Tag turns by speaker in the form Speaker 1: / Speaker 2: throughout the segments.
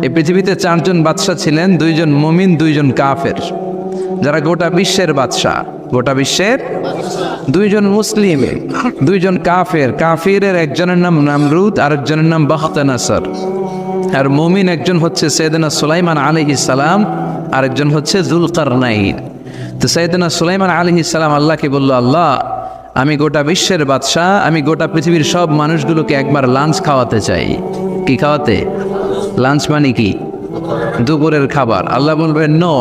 Speaker 1: এই পৃথিবীতে 4 জন বাদশা ছিলেন, 2 জন মুমিন, 2 জন কাফের, যারা গোটা বিশ্বের বাদশা। গোটা বিশ্বের 2 জন মুসলিম, 2 জন কাফের। কাফিরের একজনের নাম নামরুদ, আরেকজনের নাম বাখতানাসর। আর মুমিন একজন হচ্ছে সাইয়েদনা সুলাইমান আলাইহিস সালাম, আরেকজন হচ্ছে যুলকারনাইন। তো সাইয়েদনা সুলাইমান আলাইহিস সালাম আল্লাহকে বলল, আল্লাহ আমি গোটা বিশ্বের বাদশা, আমি গোটা পৃথিবীর সব মানুষগুলোকে একবার লাঞ্চ খাওয়াতে চাই। কি খাওয়াতে? লাঞ্চ মানে কি? দুপুরের খাবার। আল্লাহ বলবেন নো।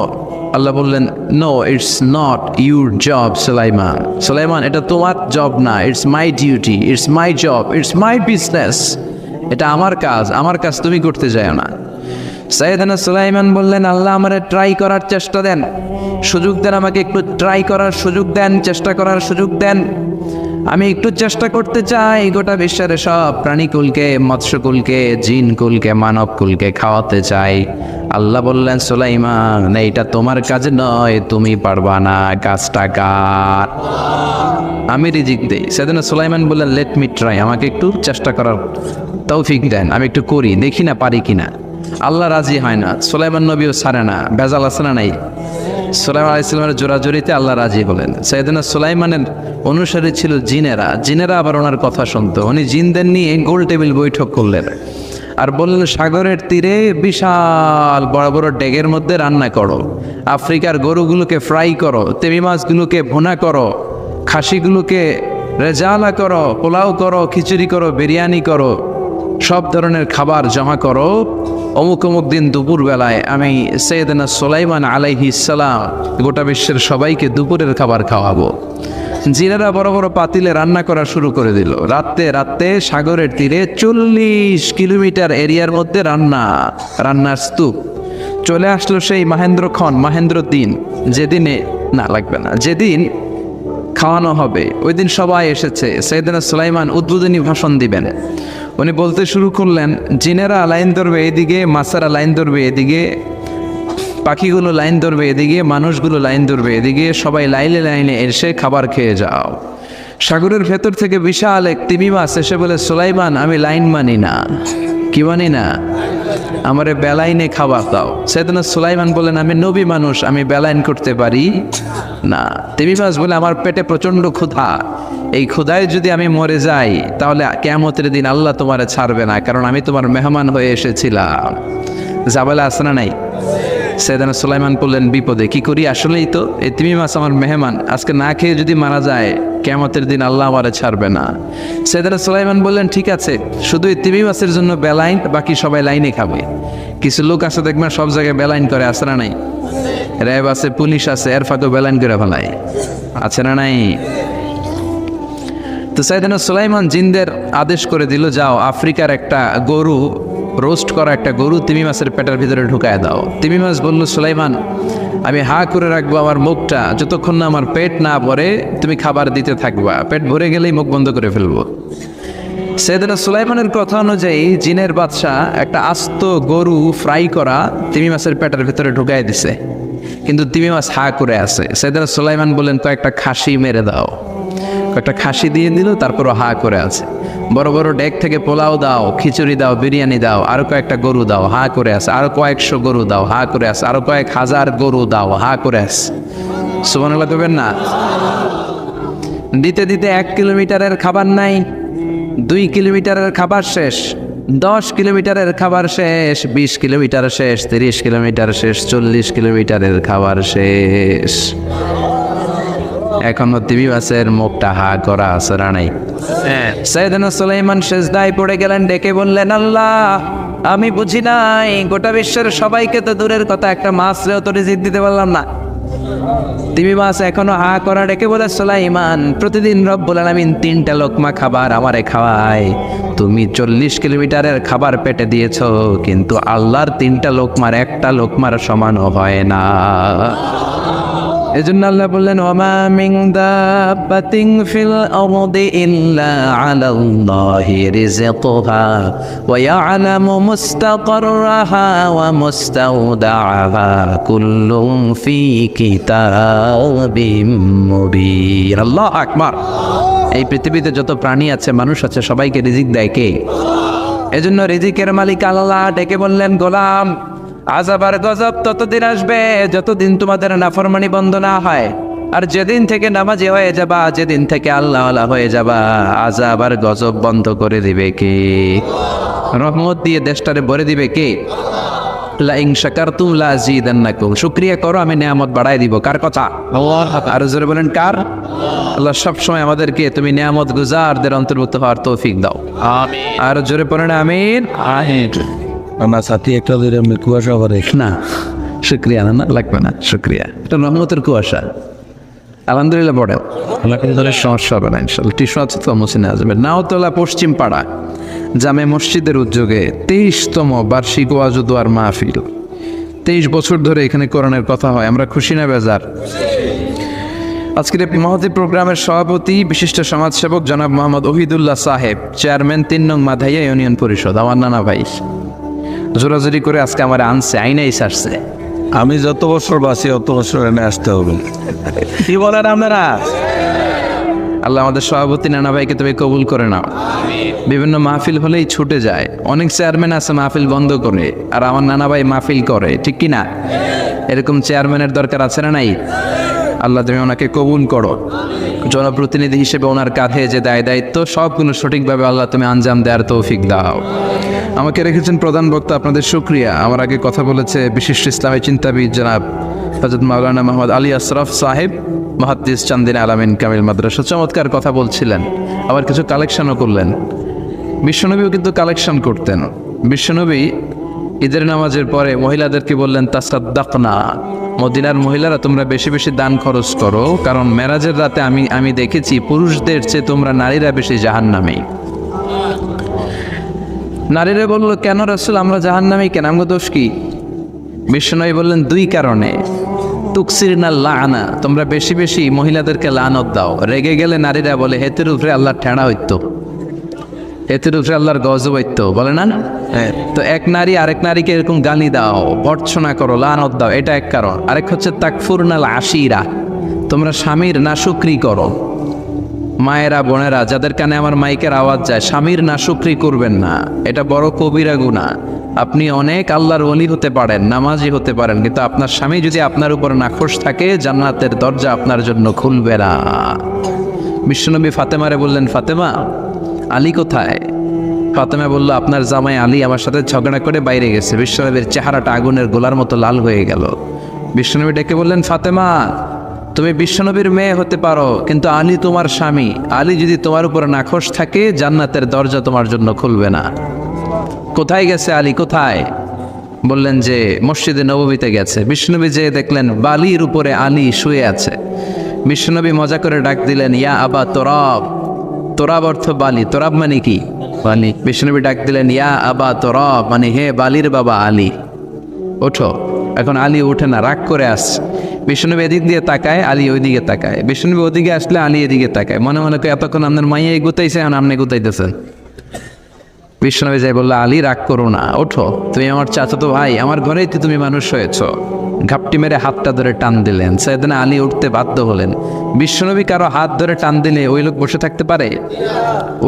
Speaker 1: আল্লাহ বললেন no, it's not your job Sulaiman. Sulaiman, এটা তোমার জব না, it's my duty, it's my job, it's my business. এটা আমার কাজ, আমার কাজ তুমি করতে যাও না। সাইয়েদনা সুলাইমান বললেন, আল্লাহ আমারে ট্রাই করার চেষ্টা দেন, সুযোগ দেন, আমাকে একটু ট্রাই করার সুযোগ দেন, চেষ্টা করার সুযোগ দেন। আমি একটু চেষ্টা করতে চাই গোটা বিশ্বের সব প্রাণীকুলকে, মৎস্যকুলকে, জিনকুলকে, মানবকুলকে খাওয়াতে চাই। আল্লাহ বললেন, সুলাইমান এইটা তোমার কাজ নয়, তুমি পারবা না, কাজটা কার? আমি রিজিক দেই। সাইয়েদনা সুলাইমান বললেন, লেট মি ট্রাই, আমাকে একটু চেষ্টা করার তৌফিক দেন, আমি একটু করি, দেখি না পারি কিনা। আল্লাহ রাজি হয় না, সুলাইমান নবীও ছাড়ে না। বেজাল আছে না নাই? সুলাইমান আলাইহিস সালামের জোরাজোরিতে আল্লাহ রাজি হলেন। সাইয়েদনা সুলাইমানের অনুসারী ছিল জিনেরা। জিনেরা আবার ওনার কথা শুনতো। উনি জিনদের নিয়ে গোল টেবিল বৈঠক করলেন আর বললেন, সাগরের তীরে বিশাল বড় বড় ডেগের মধ্যে রান্না করো, আফ্রিকার গরুগুলোকে ফ্রাই করো, তেমি মাছগুলোকে ভুনা করো, খাসিগুলোকে রেজালা করো, পোলাও করো, খিচুড়ি করো, বিরিয়ানি করো, সব ধরনের খাবার জমা করো। অমুক অমুক দিন দুপুর বেলায় আমি সাইয়েদনা সুলাইমান আলাইহিস সালাম গোটা বিশ্বের সবাইকে দুপুরের খাবার খাওয়াবো। জিনেরা বড় বড় পাতিলে রান্না করা শুরু করে দিল। রাতে রাতে সাগরের তীরে 40 কিলোমিটার এরিয়ার মধ্যে রান্নার স্তূপ। চলে আসলো সেই মাহেন্দ্র দিন, যেদিনে না লাগবে না, যেদিন খাওয়ানো হবে ওই দিন সবাই এসেছে। সাইয়েদনা সুলাইমান উদ্বোধনী ভাষণ দিবেন। উনি বলতে শুরু করলেন, জিনেরা লাইন ধরবে এদিকে, মাছেরা লাইন ধরবে এদিকে, পাখিগুলো লাইন ধরবে এদিকে, মানুষগুলো লাইন ধরবে এদিকে, সবাই লাইনে লাইনে এসে খাবার খেয়ে যাও। সাগরের ভেতর থেকে বিশাল এক তিমি মাছ এসে বলে, সুলাইমান আমি লাইন মানি না। কি মানি না? আমারে বেলাইনে খাবার দাও। সাইয়েদনা সুলাইমান বলেন, আমি নবী মানুষ, আমি বেলাইন করতে পারি না। তিমি মাছ বলে, আমার পেটে প্রচণ্ড ক্ষুধা, এই ক্ষুধায় যদি আমি মরে যাই তাহলে কিয়ামতের দিন আল্লাহ তোমারে ছাড়বে না, কারণ আমি তোমার মেহমান হয়ে এসেছিলাম। জাবেলা আছে না নাই? সাইয়েদনা সুলাইমান বললেন, বিপদে কি করি? আসলেই তো এই তিমি মাছ আমার মেহমান, আজকে না খেয়ে যদি মারা যায় কিয়ামতের দিন আল্লাহ আমারে ছাড়বে না। সাইয়েদনা সুলাইমান বললেন, ঠিক আছে, শুধু এই তিমি মাছের জন্য বেলাইন, বাকি সবাই লাইনে খাবে। কিছু লোক আছে দেখবেন সব জায়গায় বেলাইন করে, আছে না নাই? র্যাব আছে, পুলিশ আছে, এর ফাঁকেও বেলাইন করে ফেলায়, আছে না নাই? তো সাইয়েদনা সুলাইমান জিনদের আদেশ করে দিল, যাও আফ্রিকার একটা গরু, রোস্ট করা একটা গরু তিমি মাছের পেটের ভিতরে ঢুকায় দাও। তিমি মাছ বলল, সুলাইমান আমি হা করে রাখবো আমার মুখটা, যতক্ষণ না আমার পেট না ভরে তুমি খাবার দিতে থাকবা, পেট ভরে গেলেই মুখ বন্ধ করে ফেলবো। সাইয়েদনা সুলাইমানের কথা অনুযায়ী জিনের বাদশা একটা আস্ত গরু ফ্রাই করা তিমি মাছের পেটের ভিতরে ঢুকায় দিছে, কিন্তু তিমি মাছ হা করে আছে। সাইয়েদনা সুলাইমান বললেন, কয়েকটা খাসি মেরে দাও। কয়েকটা খাসি দিয়ে দিল, তারপরও হা করে আছে। বড় বড় ডেক থেকে পোলাও দাও, খিচুড়ি দাও, বিরিয়ানি দাও, আরো কয়েকটা গরু দাও, হা করে আছে। আরো কয়েকশো গরু দাও, হা করে আছে। আরো কয়েক হাজার গরু দাও, হা করে আছে। সুবহানাল্লাহ কইবেন না? দিতে দিতে 1 কিলোমিটারের খাবার নাই, 2 কিলোমিটারের খাবার শেষ, 10 কিলোমিটারের খাবার শেষ, 20 কিলোমিটার শেষ, 30 কিলোমিটার শেষ, 40 কিলোমিটারের খাবার শেষ। এখনো তিমি মাছের মুখটা হা করা আছে না নাই? সাইয়েদনা সুলাইমান সেজদায় পড়ে গেলেন, ডেকে বললেন, আল্লাহ আমি বুঝি নাই, গোটা বিশ্বের সবাইকে তো দূরের কথা, একটা মাছরেও তো রিজিক দিতে পারলাম না। তিমি মাছ এখনো হা করা, ডেকে বলে, সুলাইমান প্রতিদিন রব্বুল আলামিন 3টা লোকমা খাবার আমারে খাওয়ায়, তুমি 40 কিলোমিটারের খাবার পেটে দিয়েছো, কিন্তু আল্লাহর 3টা লোকমার একটা লোকমার সমানও হয় না। এজন্য আল্লাহ বললেন, ওমা মিন দাব্বাতিন ফিল আরদি ইল্লা আলাল্লাহি রিজকুহা ওয়া ইয়ালামু মুস্তাকাররাহা ওয়া মুস্তাওদাআহা কুল্লুন ফি কিতাবিম মুবিন। আল্লাহু আকবার। এই পৃথিবীতে যত প্রাণী আছে, মানুষ আছে, সবাইকে রিজিক দেয় কে? এজন্য রিজিকের মালিক আল্লাহ ডেকে বললেন, গোলাম আযাব আর গজব ততদিন আসবে যতদিন তোমাদের নাফরমানি বন্ধ না হয়। আর যেদিন থেকে নামাজি হয়ে যাবা, যেদিন থেকে আল্লাহওয়ালা হয়ে যাবা, আযাব আর গজব বন্ধ করে দিবে কে? রহমত দিয়ে দেশটারে ভরে দিবে কে? লা ইন শাকারতুম লা আযীদান্নাকুম, শুকরিয়া করো আমি নিয়ামত বাড়াই দিব। কার কথা? আর জোরে বলেন কার? আল্লাহ সব সময় আমাদেরকে তুমি নিয়ামত গুজারদের অন্তর্ভুক্ত হওয়ার তৌফিক দাও, আমিন। আর জোরে পড়েন আমিন।
Speaker 2: আমার সাথী একটা ধরে আমি কুয়াশা করে
Speaker 1: না শুকরিয়া না লাগবে না, শুকরিয়া এটা রহমতের কুয়াশা। আলহামদুলিল্লাহ পড়েন, ধরে সমস্যা হবে না ইনশাল্লাহ। টিস্যু আছে তো মুছে নেওয়া যাবে। নাওতলা পশ্চিম পাড়া জামে মসজিদের উদ্যোগে 23তম বার্ষিক ওয়াজ ও দোয়ার মাহফিল। 23 বছর ধরে এখানে কোরআনের কথা হয়। আমরা খুশি না বেজার? আজকের এই মহতী প্রোগ্রামের সভাপতি বিশিষ্ট সমাজসেবক জনাব মোহাম্মদ ওহিদুল্লাহ সাহেব, চেয়ারম্যান 3 নং মাধাইয়া ইউনিয়ন পরিষদ, আমার নানা ভাই। জোরাজোরি করে আজকে আমার আনছে, আইনাই সারছে।
Speaker 2: আমি যত বছর বাঁচি অত বছর এনে আসতে হবে। কি বলেন আপনারা?
Speaker 1: আল্লাহ আমাদের সভাপতি নানা ভাইকে তুমি কবুল করে নাও। বিভিন্ন মাহফিল হলেই ছুটে যায়। অনেক চেয়ারম্যান আছে মাহফিল বন্ধ করে, আর আমার নানা ভাই মাহফিল করে, ঠিক কি না? এরকম চেয়ারম্যানের দরকার আছে না নাই? আল্লাহ তুমি ওনাকে কবুল করো। জনপ্রতিনিধি হিসেবে ওনার কাঁধে যে দায়িত্ব সবগুলো সঠিকভাবে আল্লাহ তুমি আঞ্জাম দেওয়ার তৌফিক দাও। আমাকে রেখেছেন প্রধান বক্তা, আপনাদের শুকরিয়া। আমার আগে কথা বলেছে বিশিষ্ট ইসলামী চিন্তাবিদ জনাব হযরত মাওলানা মোহাম্মদ আলী আশরাফ সাহেব, মুহাদ্দিস চান্দিনা আলামিন কামিল মাদ্রাসা। চমৎকার কথা বলছিলেন, আবার কিছু কালেকশনও করলেন। বিশ্বনবীও কিন্তু কালেকশন করতেন। বিশ্বনবী ঈদের নামাজের পরে মহিলাদেরকে বললেন, তাসাদ্দাকনা, মদিনার মহিলারা তোমরা বেশি বেশি দান খরচ করো, কারণ মেরাজের রাতে আমি দেখেছি পুরুষদের চেয়ে তোমরা নারীরা বেশি জাহান্নামী। নারীরা বললো, কেন রাসূল আমরা জাহান্নামী কেন, আমগো দোষ কি? বিশ্বনবী বললেন, 2 কারণে। তুকসিরনা লাআনা, তোমরা বেশি বেশি মহিলাদেরকে লানত দাও। রেগে গেলে নারীরা বলে হেতের উপরে আল্লাহর ঠেড়া হইতো, হেতের উপরে আল্লাহর গজব হইতো, বলে না? তো এক নারী আরেক নারীকে এরকম গালি দাও, ভর্ৎসনা করো, লানত দাও, এটা এক কারণ। আরেক হচ্ছে তাকফুরনাল আশিরা, তোমরা স্বামীর নাশুকরি করো। মায়েরা বোনেরা যাদের কানে আমার মাইকের আওয়াজ যায়, স্বামীর নাশুকরি করবেন না, এটা বড় কবিরা গুনাহ। আপনি অনেক আল্লাহর ওলি হতে পারেন, নামাজি হতে পারেন, কিন্তু আপনার স্বামী যদি আপনার উপর নাখোশ থাকে, জান্নাতের দরজা আপনার জন্য খুলবে না। বিশ্বনবী ফাতেমারে বললেন, ফাতেমা আলী কোথায়? ফাতেমা বলল, আপনার জামাই আলী আমার সাথে ঝগড়া করে বাইরে গেছে। বিশ্বনবীর চেহারাটা আগুনের গোলার মতো লাল হয়ে গেল। বিশ্বনবী ডেকে বললেন, ফাতেমা তুমি বিশ্বনবীর মেয়ে হতে পারো, কিন্তু আলী তোমার স্বামী। আলী যদি তোমার উপর নাখোশ থাকে, জান্নাতের দরজা তোমার জন্য খুলবে না। কোথায় গেছে আলী, কোথায়? বললেন যে মসজিদে নববীতে গেছে। বিশ্বনবী যে দেখলেন বালির উপরে আলী শুয়ে আছে। বিশ্বনবী মজা করে ডাক দিলেন, ইয়া আবা তোরাব। তোরাব অর্থ বালি, তোরাব মানে কি? বালি। বিশ্বনবী ডাক দিলেন, ইয়া আবা তোরাব, মানে হে বালির বাবা আলী, ওঠো। এখন আলী ওঠে না, রাগ করে আসছে। বিশ্বনবী এদিক দিয়ে তাকায়, আলী ওইদিকে তাকায়। বিশ্বনবী ওদিকে আসলে আলী এদিকে তাকায়, মনে মনে করে এতক্ষণ আপনার মাইয়া গুতাইছে, এখন আপনি গুতাইতেছেন। বিশ্বনবী যাই বললো, আলী রাগ করো না, ওঠো, তুমি আমার চাচাতো ভাই, আমার ঘরেই তো তুমি মানুষ হয়েছ। ঘাপটি মেরে হাতটা ধরে টান দিলেন। সাইয়েদনা আলী উঠতে বাধ্য হলেন। বিশ্বনবী কারো হাত ধরে টান দিলে ওই লোক বসে থাকতে পারে?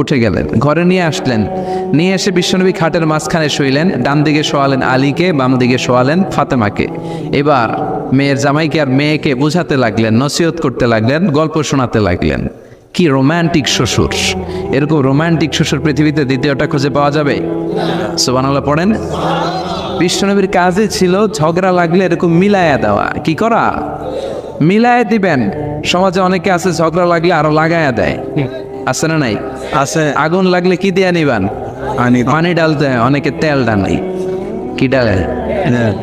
Speaker 1: উঠে গেলেন, ঘরে নিয়ে আসলেন। নিয়ে এসে বিশ্বনবী খাটের মাঝখানে শুইলেন। ডান দিকে শোয়ালেন আলীকে, বাম দিকে শোয়ালেন ফাতেমাকে। এবার মেয়ের জামাইকে আর মেয়েকে বোঝাতে লাগলেন, নসিহত করতে লাগলেন, গল্প শোনাতে লাগলেন। কি রোমান্টিক শ্বশুর! এরকম রোমান্টিক শ্বশুর পৃথিবীতে দ্বিতীয়টা খুঁজে পাওয়া যাবে? সুবহানাল্লাহ পড়েন। বিশ্বনবীর কাজে ছিল ঝগড়া লাগলে এরকম মিলায়া দেওয়া। কি করা? মিলায়া দিবেন। সমাজে অনেকে আছে ঝগড়া লাগলে আরো লাগায়া দেয়, আছে না নাই?
Speaker 2: আছে।
Speaker 1: আগুন লাগলে কি দিয়ে নিবান? পানি ডালতে হয়, অনেকে তেল ডালে। কি ডালে?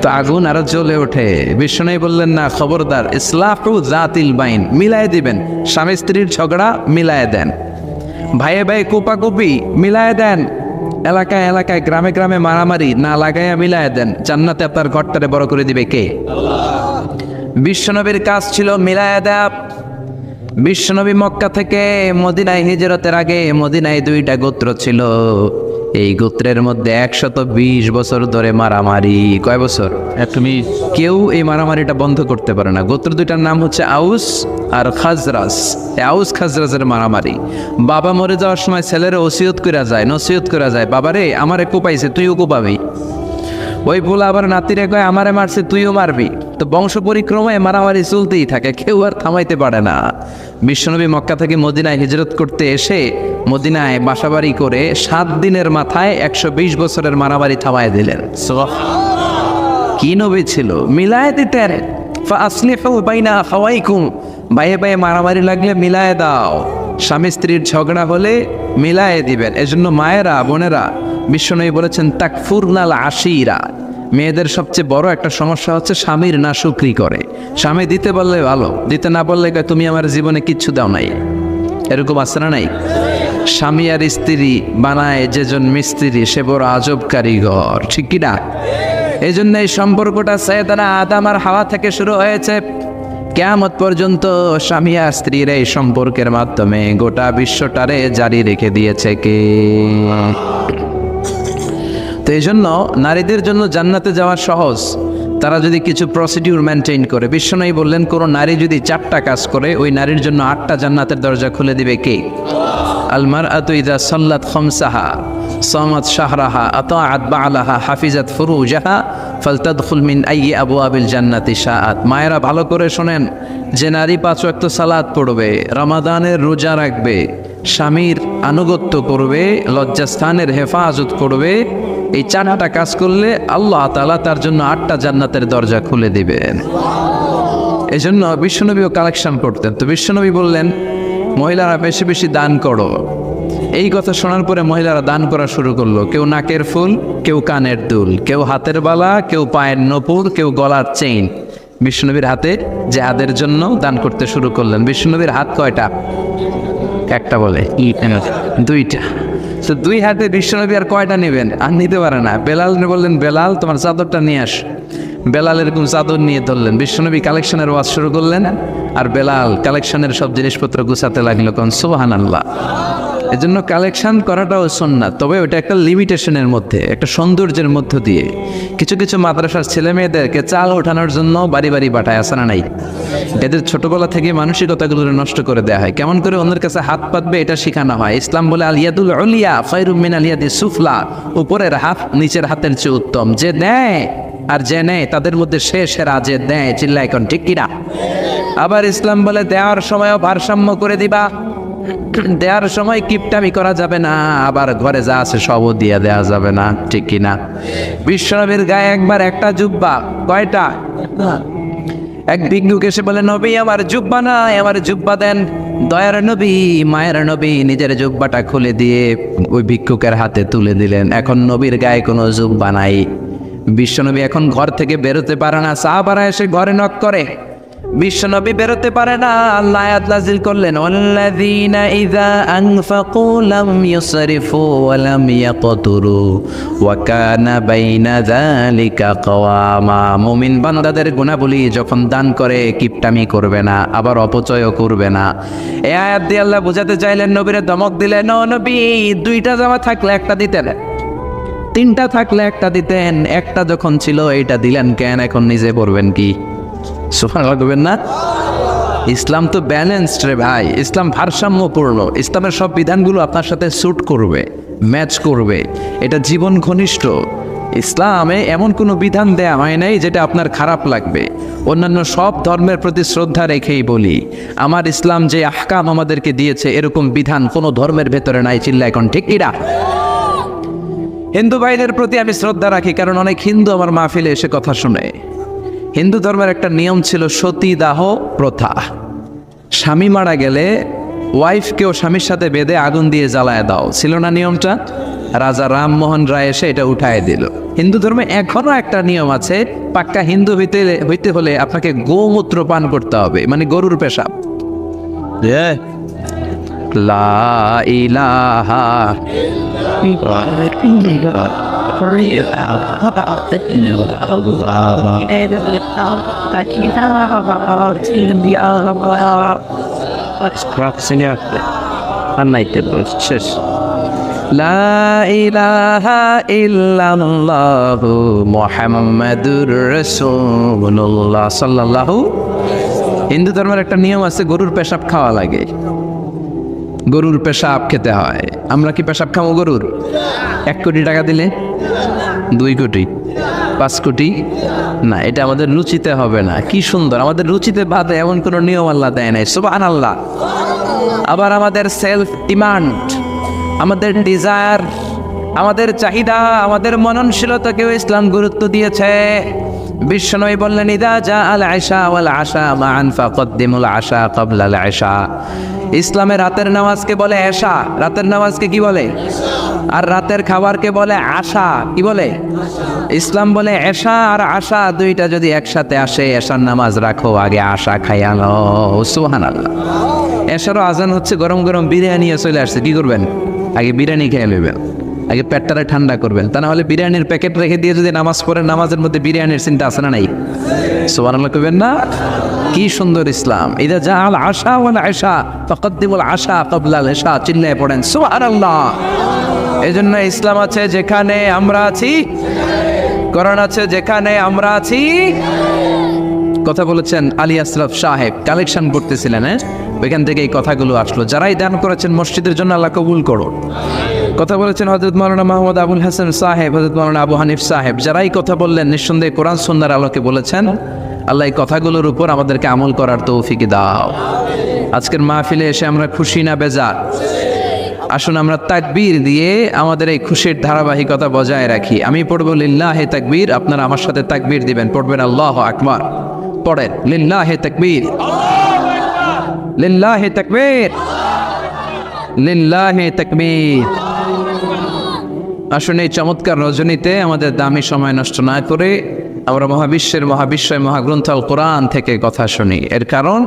Speaker 1: তো আগুন আরো জ্বলে ওঠে। বিশ্বনবী বললেন, না, খবরদার, ইসলাহু যাতিল বাইন, মিলায় দিবেন। স্বামী স্ত্রীর ঝগড়া মিলায় দেন, ভাইয়ে ভাই কোপাকুপি মিলায় দেন, এলাকায় এলাকায় গ্রামে গ্রামে মারামারি না লাগাইয়া মিলায় দেন। জান্নাতে আপনার ঘরটারে বড় করে দিবে কে? বিশ্বনবীর কাজ ছিল মিলায় দেয়া। বিশ্বনবী মক্কা থেকে মদিনায় হিজরতের আগে মদিনায় 2টা গোত্র ছিল। এই গোত্রের মধ্যে 120 বছর ধরে মারামারি। কয় বছর?
Speaker 2: তুমি
Speaker 1: কেউ এই মারামারিটা বন্ধ করতে পারে না। গোত্র দুইটার নাম হচ্ছে আউস আর খাজরাজ। এই আউস খাজরাজের মারামারি। বাবা মরে যাওয়ার সময় ছেলেরা ওসিয়ত করা যায়, নসিহত করা যায়, বাবারে আমারে কোপাইছে তুইও কোপাবি। ওই পোলা আবার নাতিরে কয় আমারে মারছে তুইও মারবি। তো বংশ পরিক্রমায় মারামারি চলতেই থাকে, কেউ আর থামাইতে পারে না। বিশ্বনবী মক্কা থেকে মদিনায় হিজরত করতে এসে মদিনায় বাসাবাড়ি করে 7 দিনের মাথায় 120 বছরের মারামারি থামায় দিলেন। কি নবী ছিল, মিলায় দিতেন। ফাসলিহু বাইনা আখাওয়াইকুম, ভাইয়ে ভাইয়ে মারামারি লাগলে মিলায় দাও। স্বামী স্ত্রীর ঝগড়া হলে মিলায়ে দিবেন। এজন্য মায়েরা বোনেরা বিশ্বনবী বলেছেন তাকফুরনাল আশিরা, মেয়েদের সবচেয়ে বড় একটা সমস্যা হচ্ছে স্বামীর নাশুকরি করে। স্বামী দিতে বললে ভালো, দিতে না বললে কয় তুমি আমার জীবনে কিচ্ছু দাও নাই। এরকম আছে না নাই? স্বামী আর স্ত্রী বানায় যেজন মিস্ত্রি সে বড় আজব কারিগর, ঠিক কি না? এই জন্য এই সম্পর্কটা সাইয়েদানা আদম আর হাওয়া থেকে শুরু হয়েছে। কিয়ামত পর্যন্ত স্বামী আর স্ত্রীর এই সম্পর্কের মাধ্যমে গোটা বিশ্বটারে জারি রেখে দিয়েছে কে? তো এই জন্য নারীদের জন্য জান্নাতে যাওয়া সহজ, তারা যদি কিছু প্রসিডিউর মেনটেন করে। বিশ্বনবী বললেন কোন নারী যদি 4টা কাজ করে ওই নারীর জন্য 8টা জান্নাতের দরজা খুলে দিবে কে? আল মারআতু ইযা সাল্লাত খামসাহা সামাত শাহরাহা আতাআত বা'লাহা হাফিজাত ফুরুজাহা ফালতাদখুল মিন আইয়ি আবওয়াবিল জান্নাতি শাআত। মায়েরা ভালো করে শোনেন, যে নারী 5 ওয়াক্ত সালাত পড়বে, রমাদানের রোজা রাখবে, স্বামীর আনুগত্য করবে, লজ্জাস্থানের হেফাজত করবে, এই 4টা কাজ করলে আল্লাহ তাআলা তার জন্য 8টা জান্নাতের দরজা খুলে দিবেন। এই জন্য বিশ্বনবীও কালেকশন করতেন। তো বিশ্বনবী বললেন মহিলারা বেশি বেশি দান করো। এই কথা শোনার পরে মহিলারা দান করা শুরু করলো। কেউ নাকের ফুল, কেউ কানের দুল, কেউ হাতের বালা, কেউ পায়ের নপুর, কেউ গলার চেইন বিশ্বনবীর হাতে জিহাদের জন্য দান করতে শুরু করলেন। বিশ্বনবীর হাত কয়টা? একটা বলে 2টা। তো 2 হাতে বিশ্বনবী আর কয়টা নেবেন? আর নিতে পারে না। বেলাল বললেন বেলাল তোমার চাদরটা নিয়ে আস। বেলাল এরকম চাদর নিয়ে ধরলেন। বিশ্বনবী কালেকশনের ওয়াজ শুরু করলেন আর বেলাল কালেকশনের সব জিনিসপত্র গুছাতে লাগলো। কোন সুবহানাল্লাহ। এজন্য কালেকশন করাটাও সুন্নাত, তবে ওটা একটা লিমিটেশনের মধ্যে, একটা সৌন্দর্যের মধ্য দিয়ে। কিছু কিছু মাদ্রাসার ছেলে মেয়েদেরকে চাল ওঠানোর জন্য বাড়ি বাড়ি পাঠায়, আসে না নাই? এদের ছোটবেলা থেকে মানসিকতাগুলো নষ্ট করে দেওয়া হয়। কেমন করে অন্যের কাছে হাত পাতবে এটা শেখানো হয়। ইসলাম বলে আল ইয়াদুল উলিয়া খায়রুম মিন আল ইয়াদিস সুফলা, উপরের হাত নিচের হাতের চেয়ে উত্তম। যে দেয় আর যে নেয় তাদের মধ্যে সেরা যে দেয়। চিল্লা এখন ঠিক কিনা? আবার ইসলাম বলে দেওয়ার সময়ও ভারসাম্য করে দিবা, দেওয়ার সময় কিপটামি করা যাবে না, আবার ঘরে যা আছে সবও দিয়ে দেওয়া যাবে না, ঠিক কিনা? বিশ্বনবীর গায়ে একবার একটা জুব্বা, কয়টা? এক ভিক্ষুক এসে বলে নবী আমার জুব্বা নাই, আমার জুব্বা দেন। দয়ার নবী মায়ের নবী নিজের জুব্বাটা খুলে দিয়ে ওই ভিক্ষুকের হাতে তুলে দিলেন। এখন নবীর গায়ে কোনো জুব্বা নাই। বিশ্বনবী এখন ঘর থেকে বেরোতে পারে না। সাহাবারা এসে ঘরে নক করে, বিশ্বনবী বেরোতে পারে না। আল্লাহ আয়াত নাযিল করলেন ওয়াল্লাযীনা ইযা আনফাকু লাম ইউসরিফু ওয়া লাম ইয়াকতুরু ওয়া কানা বাইনা যালিকা কওয়ামা। মুমিন বান্দাদের গুণাবলী যখন দান করে কিপটামি করবে না, আবার অপচয়ও করবে না। এই আয়াত দিয়ে আল্লাহ বুঝাতে চাইলেন, নবীরে ধমক দিলেন, ও নবী 2টা জামা থাকলে একটা দিতেন, 3টা থাকলে একটা দিতেন, একটা যখন ছিল এইটা দিলেন কেন? এখন নিজে পড়বেন কি? সুবহানাল্লাহ করবেন না? ইসলাম তো ব্যালেন্সড রে ভাই, ইসলাম ভারসাম্যপূর্ণ। ইসলামের সব বিধানগুলো আপনার সাথে স্যুট করবে, ম্যাচ করবে, এটা জীবন ঘনিষ্ঠ। ইসলামে এমন কোনো বিধান দেয়া হয় নাই যেটা আপনার খারাপ লাগবে। অন্যান্য সব ধর্মের প্রতি শ্রদ্ধা রেখেই বলি, আমার ইসলাম যে আহকাম আমাদেরকে দিয়েছে এরকম বিধান কোনো ধর্মের ভেতরে নাই। চিল্লা এখন ঠিক কিনা? হিন্দু ভাইদের প্রতি আমি শ্রদ্ধা রাখি, কারণ অনেক হিন্দু আমার মাহফিলে এসে কথা শুনে। হিন্দু ধর্মের একটা নিয়ম ছিল সতীদাহ প্রথা। স্বামী মারা গেলে ওয়াইফকেও স্বামীর সাথে বেঁধে আগুন দিয়ে জ্বালায় দাও, ছিল না নিয়মটা? রাজা রামমোহন রায় এসে এটা উঠায় দিল। হিন্দু ধর্মে এখনো একটা নিয়ম আছে, পাক্কা হিন্দু হইতে হলে আপনাকে গোমূত্র পান করতে হবে, মানে গরুর পেশাব। লা ইলাহা শেষ। লা ইলাহা ইল্লাল্লাহু মুহাম্মাদুর রাসূলুল্লাহ সাল্লাল্লাহু। হিন্দু ধর্মের একটা নিয়ম আছে, গরুর পেশাব খাওয়া লাগে, গরুর পেশাব খেতে হয়। আমরা কি পেশাব খাবো গরুর? 1 কোটি টাকা দিলে? 2 কোটি? 5 কোটি? না, এটা আমাদের রুচিতে হবে না। কি সুন্দর, আমাদের রুচিতে বাদে এমন কোনো নিয়ম আল্লাহ দেয় নাই, সুবহানাল্লাহ। আবার আমাদের সেলফ ডিমান্ড, আমাদের ডিজায়ার, আমাদের চাহিদা, আমাদের মননশীলতাকেও ইসলাম গুরুত্ব দিয়েছে। বিশ্বনবী বললেন, ইদা জা আল আশা ওয়াল আশা মান ফাকদ্দিমুল আশা ক্বাবলা আল আশা। ইসলামে রাতের নামাজকে বলে এশা, রাতের নামাজকে কি বলে? আর রাতের খাবারকে বলে আশা, কি বলে? ইসলাম বলে এশা আর আশা দুইটা যদি একসাথে আসে, এশার নামাজ রাখো, আগে আশা খাইয়া নাও। সুবহানাল্লাহ। এশারও আজান হচ্ছে, গরম গরম বিরিয়ানি চলে আসছে, কি করবেন? আগে বিরিয়ানি খেয়ে নেবেন, আগে পেটটারে ঠান্ডা করবেন। তা না হলে বিরিয়ানির প্যাকেট রেখে দিয়ে যদি নামাজ পড়েন, নামাজের মধ্যে বিরিয়ানির চিন্তা আছে না নাই? সুবহানাল্লাহ কইবেন না? কি সুন্দর ইসলাম। ইদা জা আল আশা ওয়াল আশা ফাকদ্দিমুল আশা ক্বাবলা আল আশা, চিল্লায়ে পড়েন সুবহানাল্লাহ। এজন্য ইসলাম আছে যেখানে আমরা আছি, কোরআন আছে যেখানে আমরা আছি। কথা বলেছেন আলী আশরাফ সাহেব, কালেকশন করতেছিলেন, ওইখান থেকে এই কথাগুলো আসলো। যারাই দান করেছেন মসজিদের জন্য, আল্লাহ কবুল করো। কথা বলেছেন হযরত মাওলানা মাহমুদ আবুল হাসান সাহেব, হযরত মাওলানা আবু হানিফ সাহেব, যারাই কথা বললেন নিঃসন্দেহে কোরআন সুন্নাহর আলোকে বলেছেন। আল্লাহ এই কথাগুলোর উপর আমাদেরকে আমল করার তৌফিক দাও। আজকের মাহফিলে এসে আমরা খুশি না বেজার? আসুন আমরা তাকবীর দিয়ে আমাদের এই খুশির ধারাবাহিকতা বজায় রাখি। আমি পড়বো লিল্লাহে তাকবীর, আপনারা আমার সাথে তাকবীর দিবেন। পড়বেন আল্লাহু আকবার। পড়েন লিল্লাহে তাকবীর, লিল্লাহে তাকবীর, লিল্লাহে তাকবীর। আসুন এই চমৎকার রজনীতে আমাদের দামি সময় নষ্ট না করে আমরা মহাবিশ্বের মহাবিশ্বয় মহাগ্রন্থ আল কোরআন থেকে কথা শুনি। এর কারণ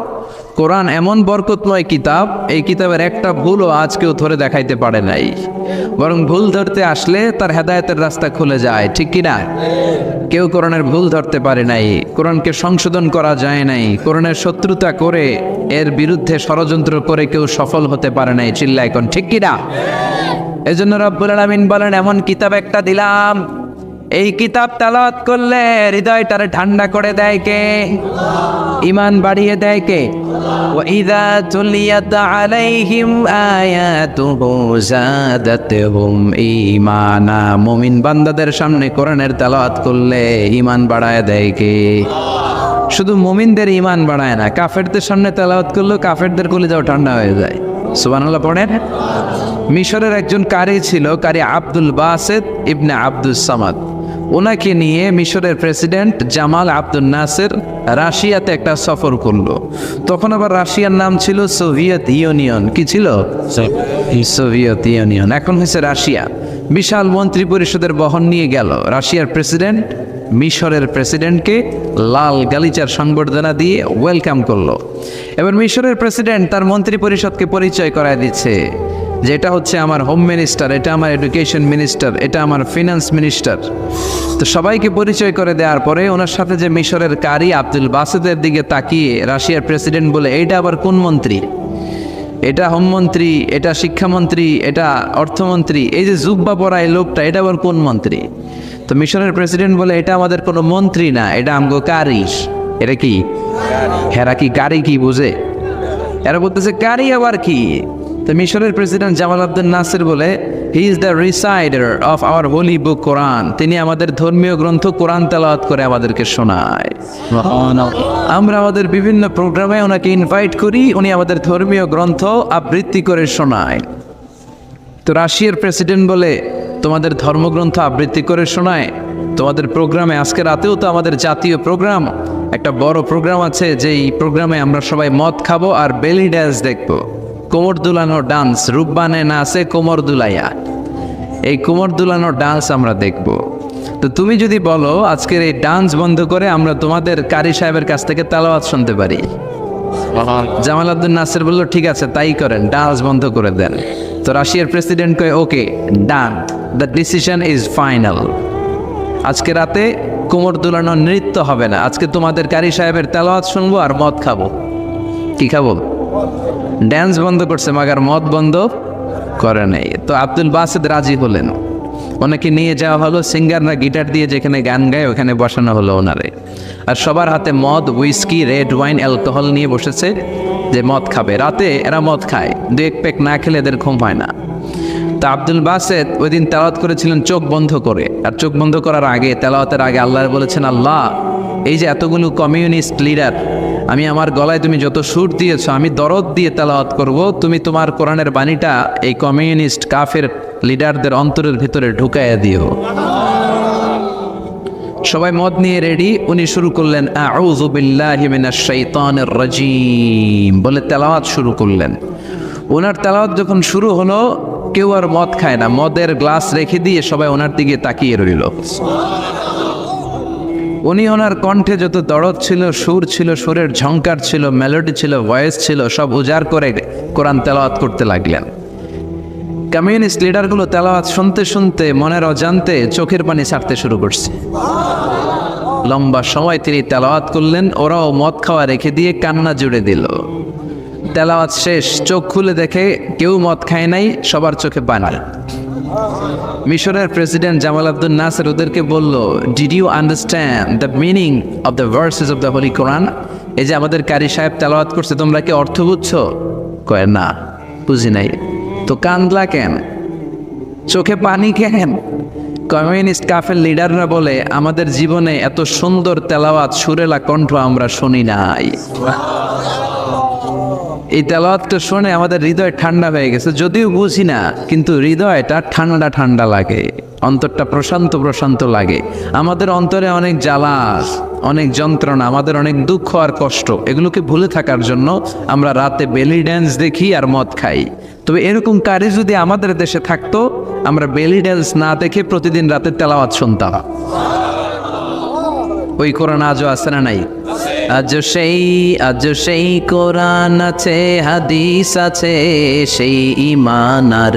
Speaker 1: কোরআন এমন বরকতময় কিতাব, এই কিতাবের একটা ভুলও আজ কেউ ধরে দেখাইতে পারে নাই, বরং ভুল ধরতে আসলে তার হেদায়েতের রাস্তা খুলে যায়, ঠিক কিনা? কেউ কোরআনের ভুল ধরতে পারে নাই, কোরআনকে সংশোধন করা যায় নাই, কোরআনের শত্রুতা করে এর বিরুদ্ধে ষড়যন্ত্র করে কেউ সফল হতে পারে নাই। চিল্লায় কোন ঠিক কিনা? এজন্য রব্বুল আলামিন বলেন, এমন কিতাব একটা দিলাম, এই কিতাব তেলাওয়াত করলে হৃদয়টারে ঠান্ডা করে দেয় কে? ঈমান বাড়িয়ে দেয় কে? ওয়া ইযা তুলিয়াত আলাইহিম আয়াতুহু যাদাতুহুম ঈমানা। মুমিন বান্দাদের সামনে কোরআনের তেলাওয়াত করলে ঈমান বাড়ায় দেয় কে? শুধু মুমিনদের ঈমান বাড়ায় না, কাফেরদের সামনে তেলাওয়াত করলেও কাফেরদের কলিজাও ঠান্ডা হয়ে যায়। সুবহানাল্লাহ পড়েন। মিশরের একজন কারি ছিল, কারি আব্দুল বাসেত ইবনে আব্দুস সামাদ। ওনাকে নিয়ে মিশরের প্রেসিডেন্ট জামাল আব্দুল নাসের রাশিয়াতে একটা সফর করলো। তখন আবার রাশিয়ার নাম ছিল সোভিয়েত ইউনিয়ন। কি ছিল? সোভিয়েত ইউনিয়ন, এখন হয়েছে রাশিয়া। বিশাল মন্ত্রী পরিষদের বহন নিয়ে গেল। রাশিয়ার প্রেসিডেন্ট মিশরের প্রেসিডেন্টকে লাল গালিচার সংবর্ধনা দিয়ে ওয়েলকাম করলো। এবার মিশরের প্রেসিডেন্ট তার মন্ত্রী পরিষদকে পরিচয় করায় দিচ্ছে যে এটা হচ্ছে আমার হোম মিনিস্টার, এটা আমার এডুকেশন মিনিস্টার, এটা আমার ফিনান্স মিনিস্টার। তো সবাইকে পরিচয় করে দেওয়ার পরে ওনার সাথে যে মিশরের কারি আব্দুল বাসেদের দিকে তাকিয়ে রাশিয়ার প্রেসিডেন্ট বলে, এইটা আবার কোন মন্ত্রী? এটা হোমমন্ত্রী, এটা শিক্ষামন্ত্রী, এটা অর্থমন্ত্রী, এই যে জুব্বা পরা এই লোকটা, এটা আবার কোন মন্ত্রী? তো মিশরের প্রেসিডেন্ট বলে, এটা আমাদের কোনো মন্ত্রী না, এটা আমগো কারি। এটা কি? হেরা কি কারি কি বুঝে? এরা বলতেছে কারি আবার কি? তো মিশরের প্রেসিডেন্ট জামাল আব্দুল নাসির বলে, he is the reciter of our holy book Quran. তিনি আমাদের ধর্মীয় গ্রন্থ কোরআন তেলাওয়াত করে আমাদেরকে শোনায়। আমরা আমাদের বিভিন্ন প্রোগ্রামে ওনাকে ইনভাইট করি, উনি আমাদের ধর্মীয় গ্রন্থ আবৃত্তি করে শোনায়। তো রাশিয়ার প্রেসিডেন্ট বলে, তোমাদের ধর্মগ্রন্থ আবৃত্তি করে শোনায়? তোমাদের প্রোগ্রামে আজকে রাতেও তো আমাদের জাতীয় প্রোগ্রাম, একটা বড় প্রোগ্রাম আছে, যেই প্রোগ্রামে আমরা সবাই মদ খাবো আর বেলি ড্যান্স দেখবো। কোমর দুলানো ডান্স, রূপবানে নাচে কোমর দুলাইয়া, এই কোমর দুলানো ডান্স আমরা দেখব। তো তুমি যদি বলো আজকের এই ডান্স বন্ধ করে আমরা তোমাদের কারি সাহেবের কাছ থেকে তেলাওয়াত শুনতে পারি, জামাল আব্দুল নাসির বলল, ঠিক আছে তাই করেন, ডান্স বন্ধ করে দেন। তো রাশিয়ার প্রেসিডেন্ট কয়, ওকে ডান, দ্য ডিসিশন ইজ ফাইনাল। আজকে রাতে কোমর দুলানো নৃত্য হবে না, আজকে তোমাদের কারি সাহেবের তেলাওয়াত শুনবো আর মদ খাবো। কি খাবো? ড্যান্স বন্ধ করছে, মাগার মদ বন্ধ করে নাই। তো আব্দুল বাসেদ রাজি হলেন, ওনাকে নিয়ে যাওয়া হলো, সিঙ্গাররা গিটার দিয়ে যেখানে গান গায় ওখানে বসানো হলো ওনারে। আর সবার হাতে মদ, উইস্কি, রেড ওয়াইন, অ্যালকোহল নিয়ে বসেছে যে মদ খাবে। রাতে এরা মদ খায়, 2-1 প্যাক না খেলে এদের ঘুম হয় না। তা আব্দুল বাসেদ ওই দিন তেলাওয়াত করেছিলেন চোখ বন্ধ করে। আর চোখ বন্ধ করার আগে, তেলাওয়াতের আগে আল্লাহ বলেছেন, আল্লাহ এই যে এতগুলো কমিউনিস্ট লিডার, আমি আমার গলায় তুমি যত সুর দিয়েছো, আমি দরদ দিয়ে তেলাওয়াত করব, তুমি তোমার কোরআনের বাণীটা এই কমিউনিস্ট কাফের লিডারদের অন্তরের ভিতরে ঢুকাইয়া দিও। সবাই মদ নিয়ে রেডি, উনি শুরু করলেন আউযু বিল্লাহি মিনাশ শাইতানির রাজিম বলে তেলাওয়াত শুরু করলেন। ওনার তেলাওয়াত যখন শুরু হলো, কেউ আর মদ খায় না, মদের গ্লাস রেখে দিয়ে সবাই ওনার দিকে তাকিয়ে রইল। উনি ওনার কণ্ঠে যত দরদ ছিল, সুর ছিল, সুরের ঝংকার ছিল, মেলোডি ছিল, ভয়েস ছিল, সব উজাড় করে কোরআন তেলাওয়াত করতে লাগলেন। কমিউনিস্ট লিডারগুলো তেলাওয়াত শুনতে শুনতে মনের অজান্তে চোখের পানি ছাড়তে শুরু করছে। লম্বা সময় তিনি তেলাওয়াত করলেন, ওরাও মদ খাওয়া রেখে দিয়ে কান্না জুড়ে দিল। তেলাওয়াত শেষ, চোখ খুলে দেখে কেউ মদ খায় নাই, সবার চোখে পানি। মিশরের প্রেসিডেন্ট জামাল আব্দুল নাসের ওদেরকে বলল, did you understand the meaning of the verses of the holy Quran? এই যে আমাদের কারি সাহেব তেলাওয়াত করছে, তোমরা কি অর্থ বুঝছো? কয় না, বুঝি নাই। তো কান্দলা কেন, চোখে পানি কেন? কমিউনিস্ট কাফের লিডাররা বলে, আমাদের জীবনে এত সুন্দর তেলাওয়াত, সুরেলা কণ্ঠ আমরা শুনি নাই। এই তেলাওয়াতটা শুনে আমাদের হৃদয় ঠান্ডা হয়ে গেছে, যদিও বুঝি না, কিন্তু হৃদয়টা ঠান্ডা ঠান্ডা লাগে, অন্তরটা প্রশান্ত প্রশান্ত লাগে। আমাদের অন্তরে অনেক জ্বালা, অনেক যন্ত্রণা, আমাদের অনেক দুঃখ আর কষ্ট, এগুলোকে ভুলে থাকার জন্য আমরা রাতে বেলি ড্যান্স দেখি আর মদ খাই। তবে এরকম কারি যদি আমাদের দেশে থাকতো, আমরা বেলি ড্যান্স না দেখে প্রতিদিন রাতে তেলাওয়াত শুনতাম। ওই কোরআন আজও আছে না নাই? আজ সেই কোরআন আছে, হাদিস আছে, সেই ঈমান আর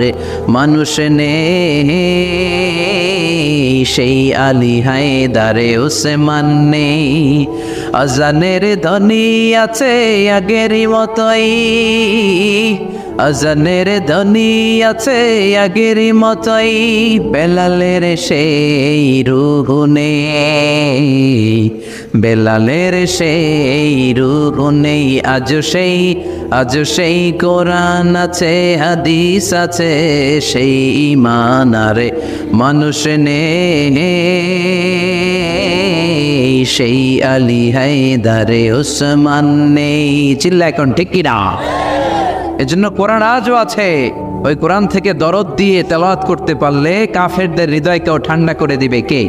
Speaker 1: মানুষ নেই, সেই আলী হায়দারে ওসমান নেই। আজানের ধ্বনি আছে আগেরই মতোই, আজানের ধ্বনি আছে আগেরই মতোই, বেলালের সেই রূহ নেই, বেলালের সেই রূহ নেই। আজ সেই কোরআন আছে, হাদিস আছে, সেই ঈমান আর মানুষ নেই, সেই আলী হায়দারে ওসমান নেই। চিল্লা এখন ঠিক কিনা? এজন্য কোরআন আজও আছে। ওই কোরআন থেকে দরদ দিয়ে তেলাওয়াত করতে পারলে কাফেরদের হৃদয়কেও ঠান্ডা করে দিবে কে?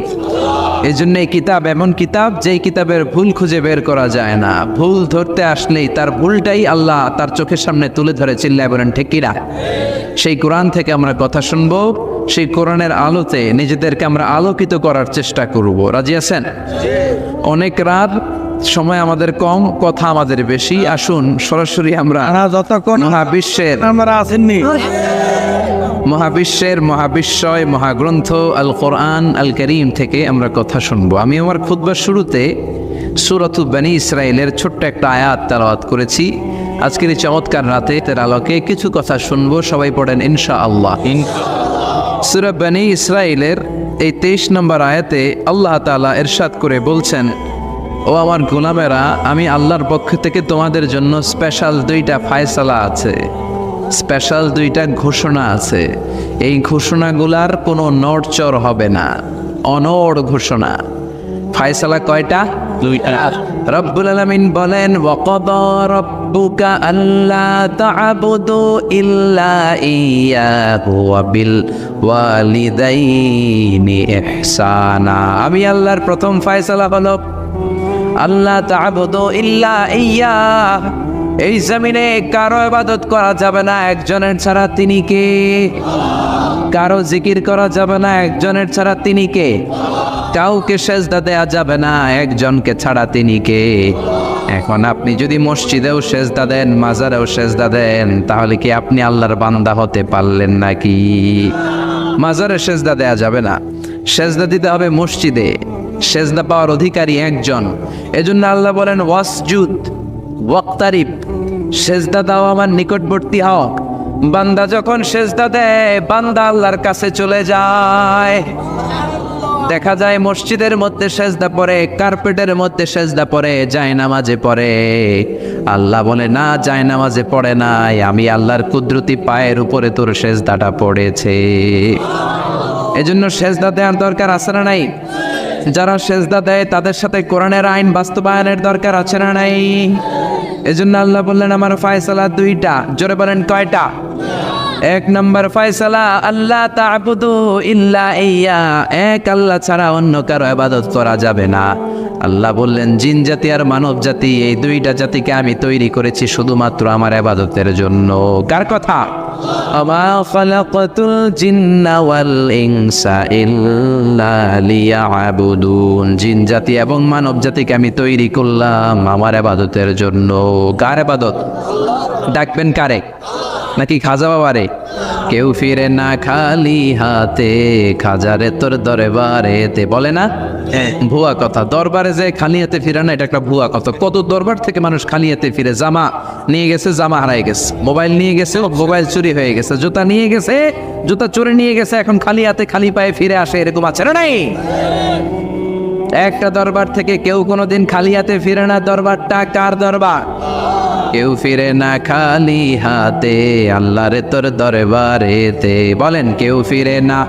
Speaker 1: এজন্য এই কিতাব এমন কিতাব, যেই কিতাবের ভুল খুঁজে বের করা যায় না। ভুল ধরতে আসলেই তার ভুলটাই আল্লাহ তার চোখের সামনে তুলে ধরে, চিল্লায় বলেন ঠিক কিনা? সেই কোরআন থেকে আমরা কথা শুনবো, সেই কোরআনের আলোতে নিজেদেরকে আমরা আলোকিত করার চেষ্টা করব। রাজি আছেন? অনেক রাত, সময় আমাদের কম, কথা আমাদের বেশি। আসুন সরাসরি আমরা
Speaker 2: যতক্ষণ
Speaker 1: মহাবিশ্বের
Speaker 2: আমরা আসেননি,
Speaker 1: মহাবিশ্বয় মহাগ্রন্থ আল কোরআন আল করিম থেকে আমরা কথা শুনবো। আমি আমার খুতবার শুরুতে সূরাতু বনী ইসরাইলের ছোট্ট একটা আয়াত তেলাওয়াত করেছি। আজকের এই চমৎকার রাতে এর আলোকে কিছু কথা শুনবো। সবাই পড়েন ইনশাআল্লাহ। সূরা বনী ইসরাইলের এই 23 নম্বর আয়াতে আল্লাহ তাআলা ইরশাদ করে বলছেন, ও আমার গোলামেরা, আমি আল্লাহর পক্ষ থেকে তোমাদের জন্য স্পেশাল 2টা ফায়সালা আছে, স্পেশাল 2টা ঘোষণা আছে। এই ঘোষণাগুলার কোনো নড়চড় হবে না, অনড় ঘোষণা। ফায়সালা কয়টা? 2টা। রব্বুল আলামিন বলেন, ওয়াকাদা রাব্বুকা আল্লা তা'বুদু ইল্লা ইয়্যাহু ওয়া বিল ওয়ালিদাইনি ইহসানা। আমি আল্লাহর প্রথম ফায়সালা হলো আল্লাহ তা'বুদু ইল্লা ইয়্যাহ। এই জমিনে কারো ইবাদত করা যাবে না একজনের ছাড়া, তিনি কে? কারো জিকির করা যাবে না একজনের ছাড়া, তিনি কে? কাউকে সেজদা দেয়া যাবে না একজনকে ছাড়া, তিনি কে? এখন আপনি যদি মসজিদেও সেজদা দেন, মাজারেও সেজদা দেন, তাহলে কি আপনি আল্লাহর বান্দা হতে পারলেন নাকি? মাজারে সেজদা দেয়া যাবে না, সেজদা দিতে হবে মসজিদে। সেজদা পাওয়ার অধিকারী একজন। এজন্য আল্লাহ বলেন, ওয়াসজুদ ওয়াক্তারিব, সেজদা দাও আমার নিকটবর্তী হও। বান্দা যখন সেজদা দেয় বান্দা আল্লাহর কাছে চলে যায়। দেখা যায় মসজিদের মধ্যে সেজদা পড়ে, কার্পেটের মধ্যে সেজদা পড়ে, জায়নামাজে পড়ে। আল্লাহ বলে না, জায়নামাজে পড়ে নাই, আমি আল্লাহর কুদরতি পায়ের উপরে তোর সেজদাটা পড়েছে। এজন্য সেজদা দেওয়ার দরকার আছে না নাই? যারা সেজদা দেয় তাদের সাথে কোরআনের আইন বাস্তবায়নের দরকার আছে না নাই? এজন্য আল্লাহ বললেন আমার ফয়সালা দুইটা। জোরে বলেন কয়টা? এক নম্বর ফয়সালা আল্লাহ তা'বুদু ইল্লা ইয়া, এক আল্লাহ ছাড়া অন্য কারো ইবাদত করা যাবে না। আল্লাহ বললেন জিন জাতি আর মানব জাতি, এই দুইটা জাতিকে আমি তৈরি করেছি শুধুমাত্র আমার ইবাদতের জন্য। কার কথা? আমা খালাকাতুল জিন্না ওয়াল ইনসা ইল্লা লিয়াবুদুন, জিন জাতি এবং মানব জাতিকে আমি তৈরি করলাম আমার ইবাদতের জন্য। কার ইবাদত? ডাকবেন কারে? নাকি খাজা বাবারে? কেউ ফিরে না খালি হাতে, খাজারে তোর দরবারেতে, বলে না? ভুয়া কথা। দরবারে যে খালি হাতে ফিরে না, এটা একটা ভুয়া কথা। কত দরবার থেকে মানুষ খালি হাতে ফিরে। জামা নিয়ে গেছে, জামা হারাই গেছে। মোবাইল নিয়ে গেছে, মোবাইল চুরি হয়ে গেছে। জুতা নিয়ে গেছে, জুতা চুরি নিয়ে গেছে, এখন খালি হাতে খালি পায়ে ফিরে আসে। এরকম আছে না নাই? একটা দরবার থেকে কেউ কোনোদিন খালি হাতে ফিরে না। দরবারটা কার দরবার? কেউ ফিরে না খালি হাতে, আল্লাহরে তোর দরবারেতে। বলেন কেউ ফিরে না।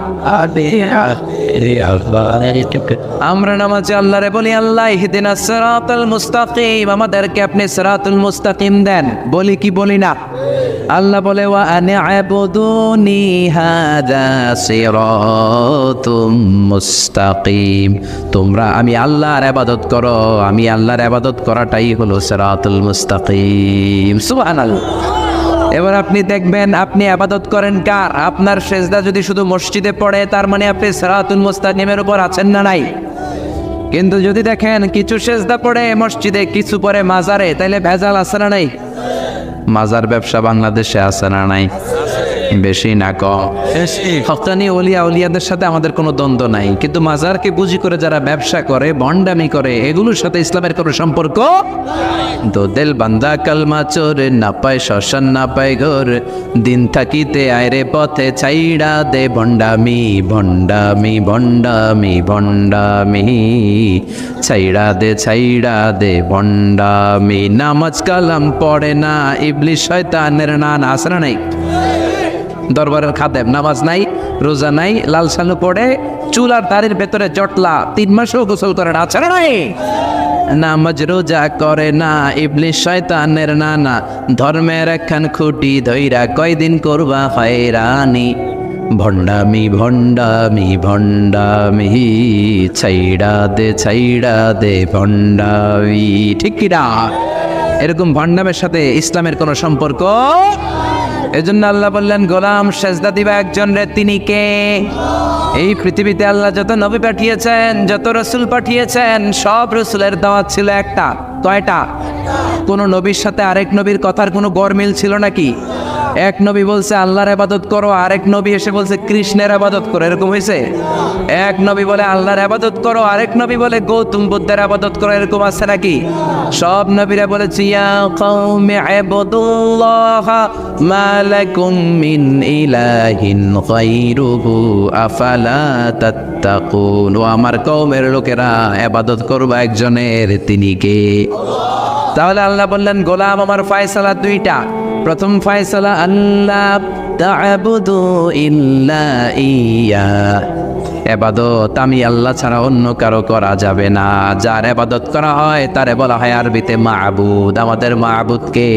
Speaker 1: আমরা নামাজে আল্লাহরে বলি আল্লাহ ইহদিনাস সিরাতাল মুস্তাকিম, আমাদেরকে আপনি সিরাতুল মুস্তাকিম দেন। বলি কি বলি না? আল্লাহ বলে ওয়া আনি'বুদুনি হাযা সিরাতুম মুস্তাকিম, তোমরা আমি আল্লাহর ইবাদত করো, আমি আল্লাহর ইবাদত করাটাই হলো সিরাতুল মুস্তাকিম। সুবহানাল্লাহ। এবার আপনি দেখবেন আপনি ইবাদত করেন কার? আপনার সেজদা যদি শুধু মসজিদে পড়ে তার মানে আপনি সিরাতুল মুস্তাকিমের উপর আছেন না নাই? কিন্তু যদি দেখেন কিছু সেজদা পড়ে মসজিদে, কিছু পড়ে মাজারে, তাইলে ভেজাল আছে না নাই? মাজার ব্যবসা বাংলাদেশে আছে না নাই? বেশি না কম? হক্কানি ওলিয়া উলিয়াদের সাথে আমাদের কোনো দ্বন্দ্ব নাই, কিন্তু মাজারকে বুঝি করে যারা ব্যবসা করে, ভণ্ডামি করে, এগুলোর সাথে ইসলামের কোনো সম্পর্ক। তো দিল বান্দা কালমা চোর, না পায় শ্মশান না পায় ঘর, দিন থাকিতে আয়রে পথে ছাইড়া দে ভণ্ডামি ভণ্ডামি ভণ্ডামি ভণ্ডামি, ছাইড়া দে ভণ্ডামি। নামাজ কালাম পড়ে না, ইবলিশ শয়তানের নান। আছে না নাই? দরবারের খাদেম নামাজ নাই, রোজা নাই, লাল সালু পড়ে, চুল আর দাড়ির ভেতরে জটলা, 3 মাসেও গোসল করে না। আছে না নাই? নামাজ রোজা করে না, ইবলিশ শয়তানের নানা, ধর্মের একখান খুঁটি ধইরা কয়দিন করবা হয়রানি, ভণ্ডামি ভণ্ডামি ভণ্ডামি, ছাইড়া দে ভণ্ডামি। ঠিক কি না? এরকম ভণ্ডামের সাথে ইসলামের কোনো সম্পর্ক। এজন্য আল্লাহ বললেন গোলাম সেজদা দিবা একজন রে, তিনি কে? এই পৃথিবীতে আল্লাহ যত নবী পাঠিয়েছেন, যত রসুল পাঠিয়েছেন, সব রসুলের দাওয়াত ছিল একটা। কয়টা? কোন নবীর সাথে আরেক নবীর কথার কোনো গরমিল ছিল নাকি? এক নবী বলছে আল্লাহর ইবাদত করো, আরেক নবী এসে বলছে কৃষ্ণের ইবাদত করো। এরকম হয়েছে? এক নবী বলে আল্লাহর ইবাদত করো, আরেক নবী বলে গৌতম বুদ্ধের ইবাদত করো। এরকম আছে নাকি? সব নবীরা বলেছে ইয়া কওমি ইবুদুল্লাহ মা লাকুম মিন ইলাহিন গায়রুহু আফালা তাত্তাকুন, ও আমার কওমের লোকেরা ইবাদত করবা একজনের, তিনি কে? তাহলে আল্লাহ বললেন গোলাম আমার ফয়সালা দুইটা। প্রথম ফয়সালা আল্লাহ তা'বুদু ইল্লা ইয়া, ইবাদত আমি আল্লাহ ছাড়া অন্য কারো করা যাবে না। যার ইবাদত করা হয় তারে বলা হয় আরবিতে মাবুদ। আমাদের মাবুদ কে?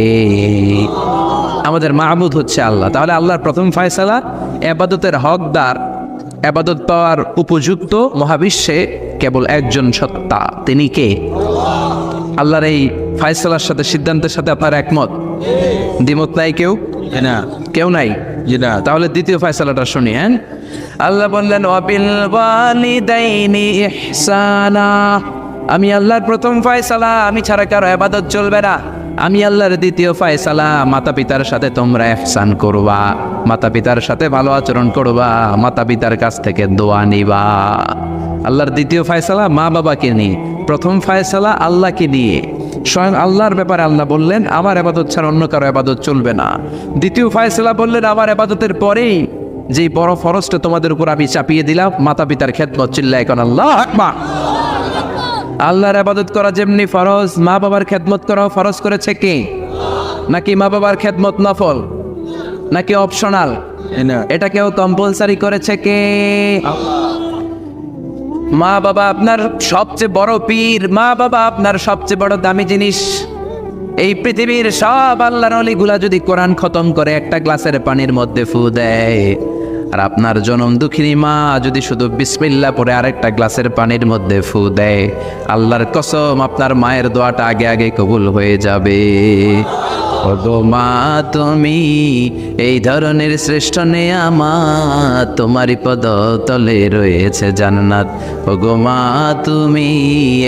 Speaker 1: আমাদের মাবুদ হচ্ছে আল্লাহ। তাহলে আল্লাহর প্রথম ফয়সালা ইবাদতের হকদার, ইবাদত পাওয়ার উপযুক্ত মহাবিশ্বে কেবল একজন সত্তা, তিনি কে? আল্লাহর এই ফয়সালার সাথে, সিদ্ধান্তের সাথে আপনার একমত? দ্বিমত নাই কেউ?
Speaker 2: না,
Speaker 1: কেউ নাই?
Speaker 2: জি না।
Speaker 1: তাহলে দ্বিতীয় ফয়সালাটা শুনি। হ্যাঁ, আল্লাহ বললেন ওয়াবিল ওয়ালিদাইনি ইহসানা, আমি আল্লাহর প্রথম ফয়সালা, আমি ছাড়া কারো ইবাদত চলবে না। আমি আল্লাহর দ্বিতীয় ফয়সালা, মাতা পিতার সাথে তোমরা ইহসান করবা, মাতা পিতার সাথে ভালো আচরণ করবা, মাতা পিতার কাছ থেকে দোয়া নিবা। আল্লাহর দ্বিতীয় ফয়সালা মা বাবাকে নিয়ে, প্রথম ফয়সালা আল্লাহকে নিয়ে। স্বয়ং আল্লাহর ব্যাপারে আল্লাহ বললেন আমার ইবাদত ছাড়া অন্য কারো ইবাদত চলবে না। দ্বিতীয় ফয়সালা বললেন আমার ইবাদতের পরেই যে বড় ফরজটা তোমাদের উপর আমি চাপিয়ে দিলাম, মাতা পিতার খেদমত। চিল্লায় এখন আল্লাহু আকবার। আল্লাহর ইবাদত করা যেমনি ফরজ, মা বাবার খেদমত করাও ফরজ করেছে কে? নাকি মা বাবার খেদমত নফল নাকি অপশনাল? এটা কেউ কম্পালসারি করেছে কে? মা বাবা আপনার সবচেয়ে বড় পীর, মা বাবা আপনার সবচেয়ে বড় দামি জিনিস। এই পৃথিবীর সব আল্লাহর ওলিগুলা যদি কোরআন খতম করে একটা গ্লাসের পানির মধ্যে ফু দেয়, আর আপনার জনম দুঃখিনী মা যদি শুধু বিসমিল্লাহ পরে আরেকটা গ্লাসের পানির মধ্যে ফু দেয়, আল্লাহর কসম আপনার মায়ের দোয়াটা আগে আগে কবুল হয়ে যাবে। ওগো মা তুমি এই ধরনের শ্রেষ্ঠ নেয়ামত, তোমারই পদ তলে রয়েছে জান্নাত। ওগো মা তুমি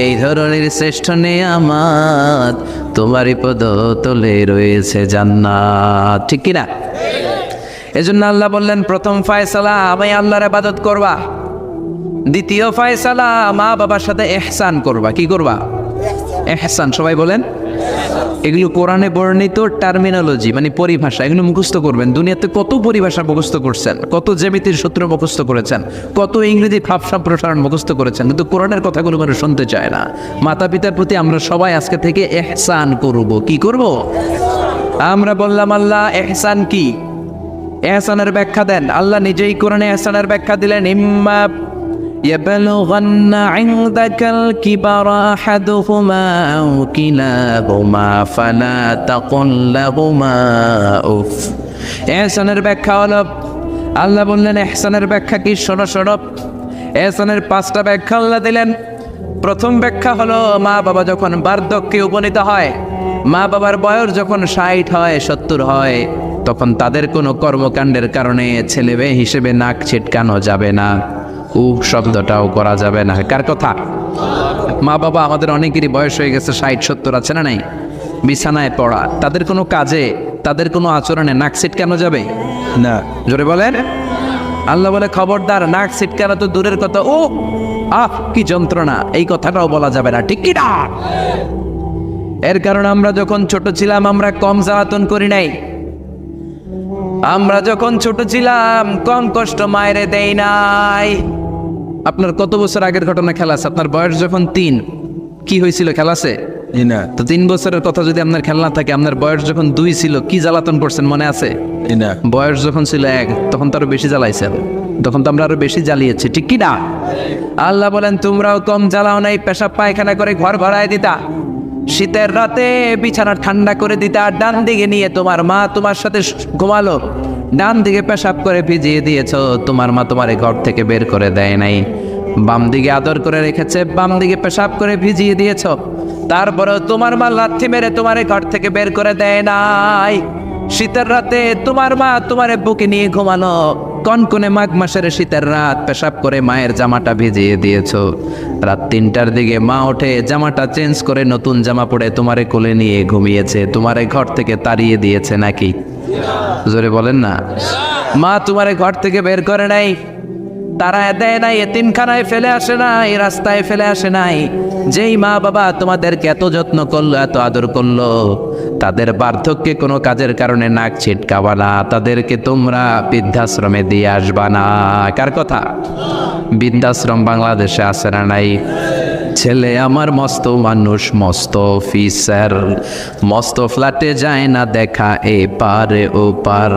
Speaker 1: এই ধরনের শ্রেষ্ঠ নেয়ামত, তোমারই পদ তলে রয়েছে জান্নাত। ঠিক কিনা? এজন্য আল্লাহ বললেন প্রথম ফয়সালা আমি আল্লাহর ইবাদত করবা, দ্বিতীয় ফয়সালা মা বাবার সাথে ইহসান করবা। কি করবা? ইহসান। সবাই বলেন। এগুলো কোরআনে বর্ণিত টার্মিনোলজি, মানে পরিভাষা, এগুলো মুখস্থ করবেন। দুনিয়াতে কত পরিভাষা মুখস্থ করছেন, কত জ্যামিতির সূত্র মুখস্থ করেছেন, কত ইংরেজি ভাব সম্প্রসারণ মুখস্থ করেছেন, কিন্তু কোরআনের কথাগুলো মানুষ শুনতে চায় না। মাতা পিতার প্রতি আমরা সবাই আজকে থেকে ইহসান করব। কি করব? আমরা বললাম আল্লাহ ইহসান কি? ইহসানের ব্যাখ্যা দেন। আল্লাহ নিজেই কোরআনে ইহসানের ব্যাখ্যা দিলেন, ইম্মা يبلغن عندك الكبر أحدهما أو كلاهما فلا تقل لهما أف। ইহসানের ব্যাখ্যা হলো, আল্লাহ বললেন ইহসানের ব্যাখ্যা কি? শোনো শোনো। ইহসানের 5টা ব্যাখ্যা আল্লাহ দিলেন। প্রথম ব্যাখ্যা হলো মা বাবা যখন বার্ধক্যে উপনীত হয়, মা বাবার বয়স যখন 60 হয় 70 হয়, তখন তাদের কোনো কর্মকাণ্ডের কারণে ছেলে মেয়ে হিসেবে নাক ছিটকানো যাবে না, শব্দটাও করা যাবে না। কার কথা? মা বাবা আমাদের অনেকেরই বয়স হয়ে গেছে 60-70, আছে না নাই? বিছানায় পড়া, তাদের কোনো কাজে তাদের কোনো আচরণে নাক ছিটকানো যাবে
Speaker 2: না।
Speaker 1: জোরে বলেন। আল্লাহ বলে খবরদার, নাক ছিটকানো তো দূরের কথা, ও কি যন্ত্রণা, এই কথাটাও বলা যাবে না। ঠিক কি না? এর কারণ আমরা যখন ছোট ছিলাম আমরা কম জ্বালাতন করি নাই। আমরা যখন ছোট ছিলাম কম কষ্ট মায়েরে দেই নাই। আপনার কত বছর আগের ঘটনা খেলা আছে? আপনার বয়স যখন 3, কি হয়েছিল? খেলা আছে
Speaker 2: না।
Speaker 1: তো 3 বছরের কথা যদি আপনার খেলনা থাকে, আপনার বয়স যখন 2 ছিল কি জ্বালাতন করছেন মনে আছে?
Speaker 2: না।
Speaker 1: বয়স যখন ছিল 1 তখন তো আরো বেশি জ্বালাইছেন, তখন তো আমরা আরো বেশি জ্বালিয়েছি। ঠিক কি না? আল্লাহ বলেন তোমরাও কম জ্বালাও নাই, পেশাব পায়খানা করে ঘর ভরায় দিতা, শীতের রাতে বিছানা ঠান্ডা করে দিতা, ডান দিকে নিয়ে তোমার মা তোমার সাথে ঘুমালো, ডান দিকে পেশাব করে ভিজিয়ে দিয়েছো, তোমার মা তোমারে ঘর থেকে বের করে দেয় নাই। বাম দিকে আদর করে রেখেছে, বাম দিকে পেশাব করে ভিজিয়ে দিয়েছো, তারপরেও তোমার মা লাথি মেরে তোমারে ঘর থেকে বের করে দেয় নাই। শীতের রাতে তোমার মা তোমারে বুকে নিয়ে ঘুমানো, কনকনে মাঘ মাসের শীতের রাত পেশাব করে মায়ের জামাটা ভিজিয়ে দিয়েছো। রাত 3টার দিকে মা ওঠে জামাটা চেঞ্জ করে নতুন জামা পরে তোমারে কোলে নিয়ে ঘুমিয়েছে, তোমারে ঘর থেকে তাড়িয়ে দিয়েছে নাকি? জোরে বলেন না। মা তোমারে ঘর থেকে বের করে নাই, তারা দেয় নাই, এতিমখানায় ফেলে আসে নাই, রাস্তায় ফেলে আসে নাই। যেই মা বাবা তোমাদেরকে এত যত্ন করলো, এত আদর করলো, তাদের বার্ধক্যে কোনো কাজের কারণে নাক ছিটকাবা না, তাদেরকে তোমরা বৃদ্ধাশ্রমে দিয়ে আসবা না। কার কথা? বৃদ্ধাশ্রম বাংলাদেশে আছে না নাই? ছেলে আমার মস্ত মানুষ, মস্ত অফিসার, মস্ত ফ্ল্যাটে যায় না দেখা এপার ওপার,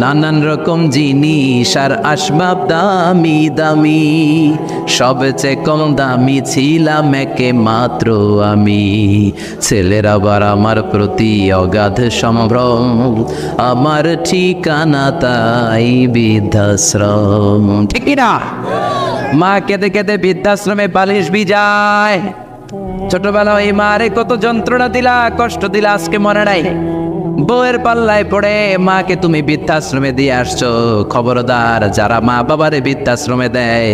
Speaker 1: নানান রকম জিনিস আর আসবাব দামি দামি, সবচেয়ে কম দামি ছিলাম একে মাত্র আমি। ছেলের আবার আমার প্রতি অগাধ সম্ভ্রম, আমার ঠিকানা তাই বৃদ্ধাশ্রম। ঠিক না? মা কেঁদে কেঁদে বৃদ্ধাশ্রমে বালিশ ভিজায়। ছোটবেলা ওই মারে কত যন্ত্রণা দিলা, কষ্ট দিলা, আজকে মনে নাই? বউয়ের পাল্লায় পড়ে মাকে তুমি বৃদ্ধাশ্রমে দিয়ে আসছো। খবরদার, যারা মা বাবারে বৃদ্ধাশ্রমে দেয়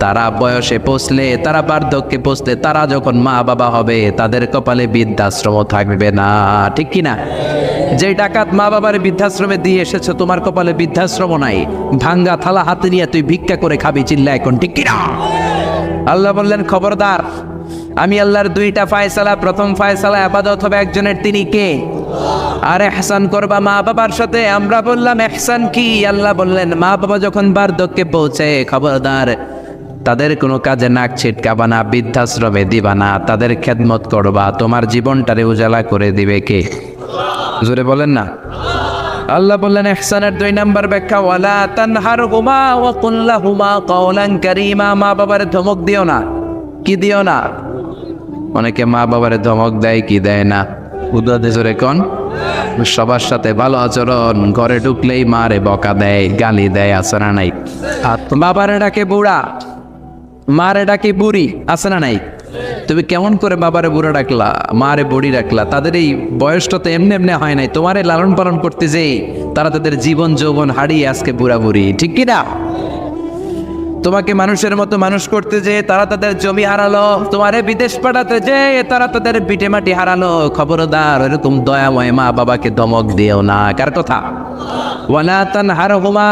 Speaker 1: তারা বয়সে পৌঁছলে, তারা বার্ধক্যে পৌঁছলে, তারা যখন মা বাবা হবে তাদের কপালে বৃদ্ধাশ্রম থাকবে না। ঠিক কিনা? যে ডাকাত মা বাবার বৃদ্ধাশ্রমে দিয়ে এসেছো, তোমার কপালে বৃদ্ধাশ্রম নাই। ভাঙ্গা থালা হাতে নিয়ে তুই ভিক্ষা করে খাবি, চিল্লা এখন। ঠিক কিনা? আল্লাহ বললেন খবরদার, আমি আল্লাহর দুইটা ফায়সালা, প্রথম ফায়সালা ইবাদত হবে একজনের, তিনি কে? আর ইহসান করবা মা বাবার সাথে। আমরা বললাম ইহসান কি? আল্লাহ বললেন মা বাবা যখন বার্ধক্যে পৌঁছে, খবরদার তাদের কোনো কাজে নাক ছিটকাবা না, বৃদ্ধাশ্রমে দিবা না, তাদের খেদমত করবা। তোমার জীবনটারে উজালা করে দিবে কে? জোরে বলেন না। আল্লাহ বললেন ইহসানের 2 নাম্বার ব্যাখ্যা, ওয়ালা তানহারহুমা ওয়া কুল লাহুমা কাওলান কারীমা। মা বাবার ধমক দিও না। কি দিও না? অনেকে মা বাবার ধমক দেয়, কি দেয় না? জোরে কোন? সবার সাথে ভালো আচরণ, ঘরে ঢুকলেই মারে বকা দেয়, গালি দেয়, আছে না নাই? বাবারে ডাকে বুড়া, মারে ডাকে বুড়ি, আছে না নাই? তুমি কেমন করে বাবারে বুড়া ডাকলা, মারে বুড়ি ডাকলা? তাদের এই বয়সটা তো এমনি এমনি হয় নাই। তোমারে লালন পালন করতে যেই তারা তাদের জীবন যৌবন হারিয়ে আজকে বুড়া বুড়ি, ঠিক কি না? তোমাকে মানুষের মতো মানুষ করতে যে তারা তাদের জমি হারালো, তোমারে বিদেশ পাঠাতে যে তারা তাদের ভিটে মাটি হারালো। খবরদার এরকম দয়াময় মা বাবাকে ধমক দিও না। কার কথা? ওয়ালা তানহারহুমা।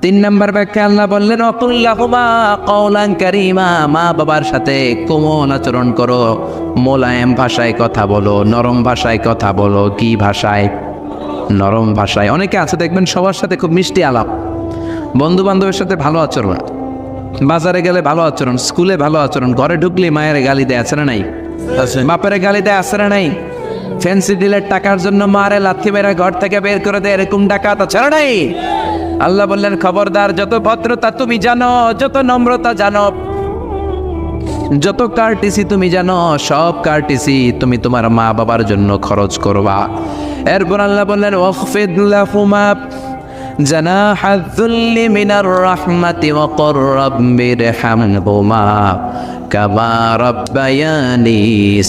Speaker 1: 3 নাম্বার ব্যাখ্যা আল্লাহ বললেন ওয়াকুল লাহুমা কাওলান কারীমা। মা বাবার সাথে কোমল আচরণ করো, মোলায়েম ভাষায় কথা বলো, নরম ভাষায় কথা বলো। কি ভাষায়? নরম ভাষায়। অনেকে আছে দেখবেন সবার সাথে খুব মিষ্টি আলাপ, বন্ধু বান্ধবের সাথে ভালো আচরণ, বাজারে গেলে ভালো আচরণ, স্কুলে ভালো আচরণ, ঘরে ঢুকলে মায়ের গালি দেয়, আছে না নাই? বাপের গালি দেয়, আছে না নাই? ফ্যান্সি ডিলের টাকার জন্য মারে লাথি মেরে ঘর থেকে বের করে দেয়, এরকম ডাকাত আছে না নাই? আল্লাহ বললেন খবরদার, যত ভদ্রতা তুমি জানো, যত নম্রতা জানো, যত কার্টিসি তুমি জানো, সব কার্টিসি তুমি তোমার মা বাবার জন্য খরচ করবা। এরপর আল্লাহ বললেন ওয়াখফিদ লাহুমা জানাহা যুল্লি মিনার রাহমাতি ওয়া কুর রাব্বিরহামহুমা কামা রাব্বায়ানি